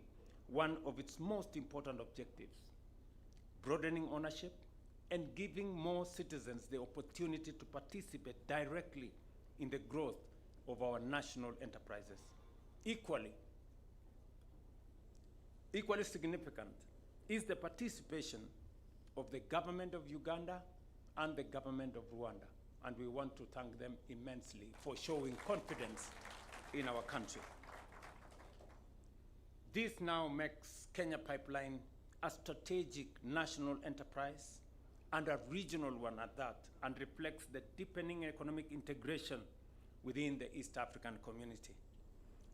one of its most important objectives: broadening ownership and giving more citizens the opportunity to participate directly in the growth of our national enterprises. Equally significant is the participation of the government of Uganda and the government of Rwanda, and we want to thank them immensely for showing confidence in our country. This now makes Kenya Pipeline a strategic national enterprise and a regional one at that, and reflects the deepening economic integration within the East African community.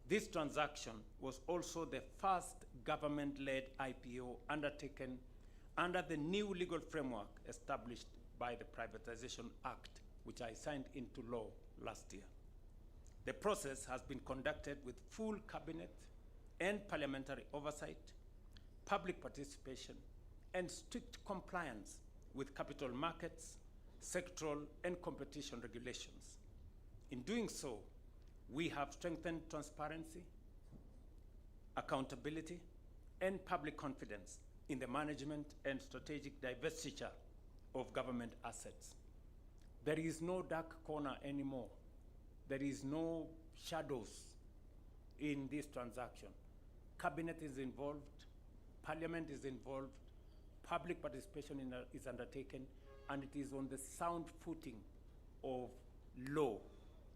This transaction was also the first government-led IPO undertaken under the new legal framework established by the Privatization Act, which I signed into law last year. The process has been conducted with full cabinet and parliamentary oversight, public participation, and strict compliance with capital markets, sectoral, and competition regulations. In doing so, we have strengthened transparency, accountability, and public confidence in the management and strategic divestiture of government assets. There is no dark corner anymore. There is no shadows in this transaction. Cabinet is involved, Parliament is involved, public participation is undertaken, and it is on the sound footing of law.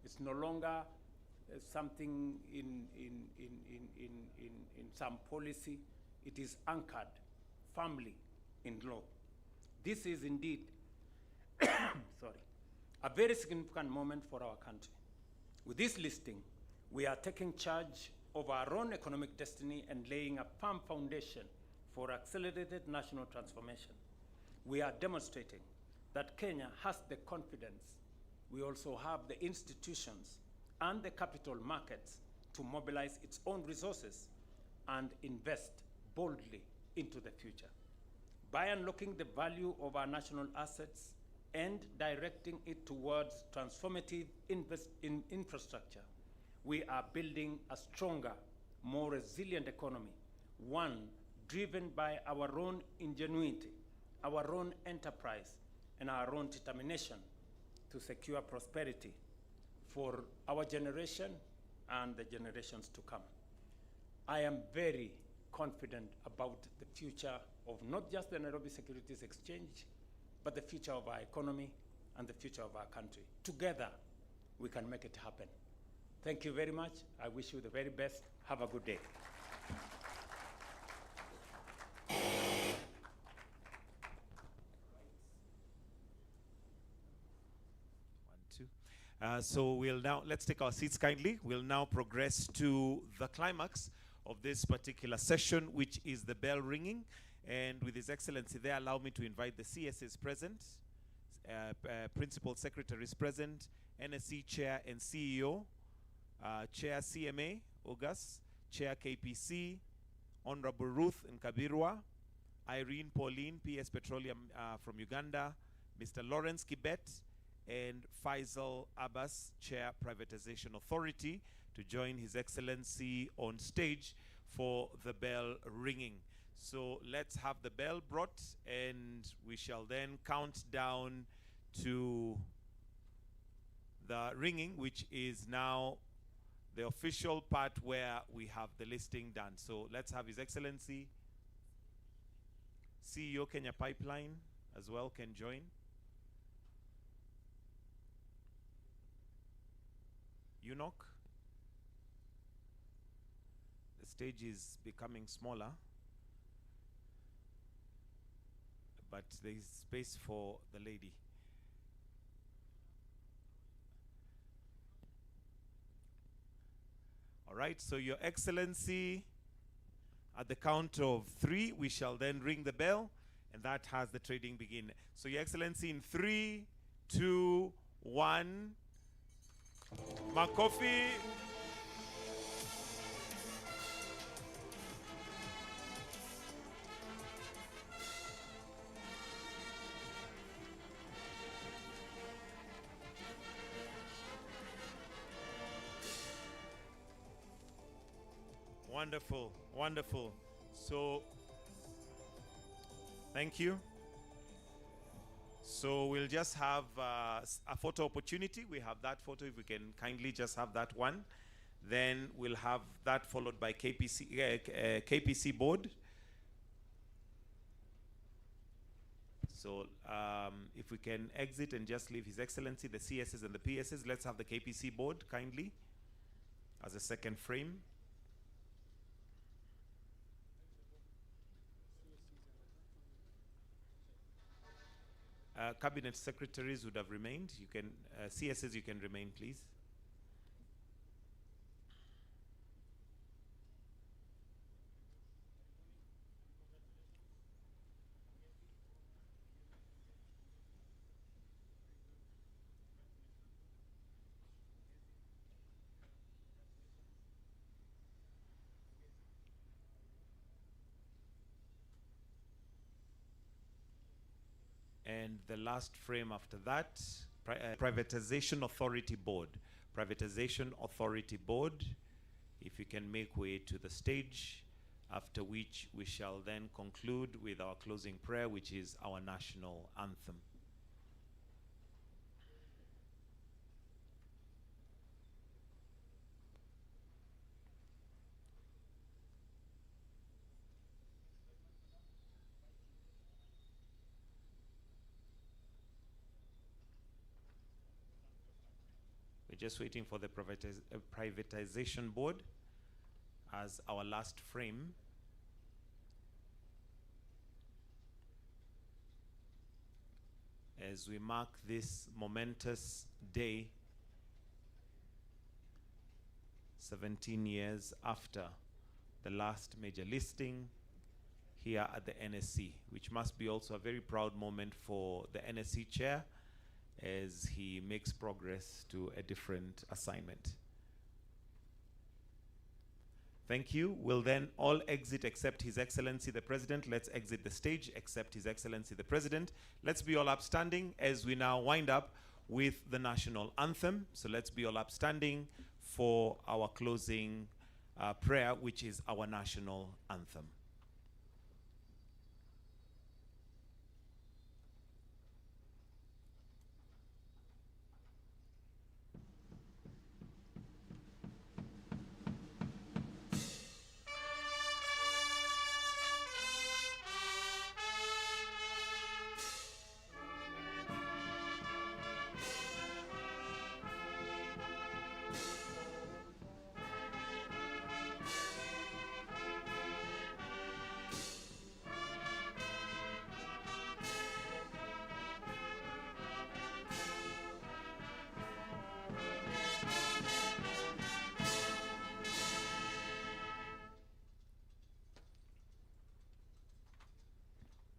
It's no longer something in some policy. It is anchored firmly in law. This is indeed a very significant moment for our country. With this listing, we are taking charge of our own economic destiny and laying a firm foundation for accelerated national transformation. We are demonstrating that Kenya has the confidence. We also have the institutions and the capital markets to mobilize its own resources and invest boldly into the future. By unlocking the value of our national assets and directing it towards transformative infrastructure, we are building a stronger, more resilient economy, one driven by our own ingenuity, our own enterprise, and our own determination to secure prosperity for our generation and the generations to come. I am very confident about the future of not just the Nairobi Securities Exchange, but the future of our economy and the future of our country. Together, we can make it happen. Thank you very much. I wish you the very best. Have a good day. So let's take our seats kindly. We'll now progress to the climax of this particular session, which is the bell ringing. And with His Excellency there, allow me to invite the CSs present, Principal Secretaries present, NSE Chair and CEO, Chair CMA, August, Chair KPC, Honorable Ruth Nkabirwa, Irene Pauline, PS Petroleum from Uganda, Mr. Lawrence Kibet, and Faisal Abbas, Chair Privatization Authority, to join His Excellency on stage for the bell ringing. So let's have the bell brought, and we shall then count down to the ringing, which is now the official part where we have the listing done. So let's have His Excellency, CEO Kenya Pipeline as well can join. eunuch. The stage is becoming smaller, but there is space for the lady. All right, so Your Excellency, at the count of 3, we shall then ring the bell, and that has the trading begin. So Your Excellency, in 3, 2, 1, Makofi. Wonderful, wonderful. So, thank you. So we'll just have a photo opportunity. We have that photo, if we can kindly just have that one. Then we'll have that followed by KPC board. So if we can exit and just leave His Excellency, the CSs and the PSs, let's have the KPC board kindly as a second frame. Cabinet secretaries would have remained. You can, CSs, you can remain, please. And the last frame after that, Privatization Authority Board. Privatization Authority Board, if you can make way to the stage, after which we shall then conclude with our closing prayer, which is our national anthem. We're just waiting for the privatization board as our last frame. As we mark this momentous day, 17 years after the last major listing here at the NSE, which must be also a very proud moment for the NSE chair as he makes progress to a different assignment. Thank you. We'll then all exit except His Excellency the President. Let's exit the stage except His Excellency the President. Let's be all upstanding as we now wind up with the national anthem. So let's be all upstanding for our closing prayer, which is our national anthem.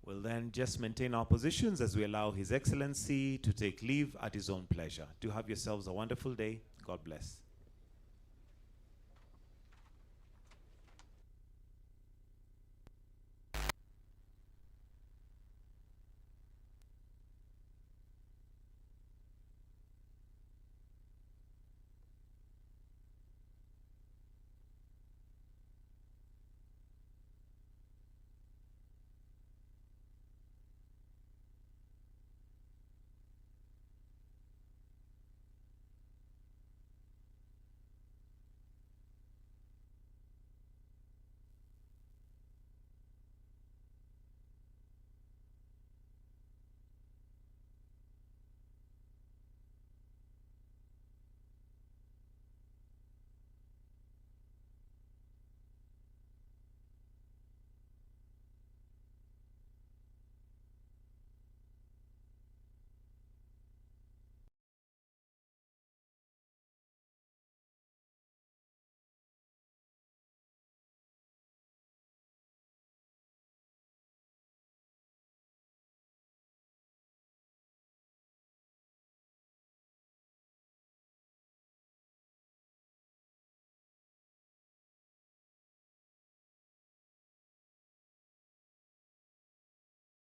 We'll then just maintain our positions as we allow His Excellency to take leave at his own pleasure. Do have yourselves a wonderful day. God bless.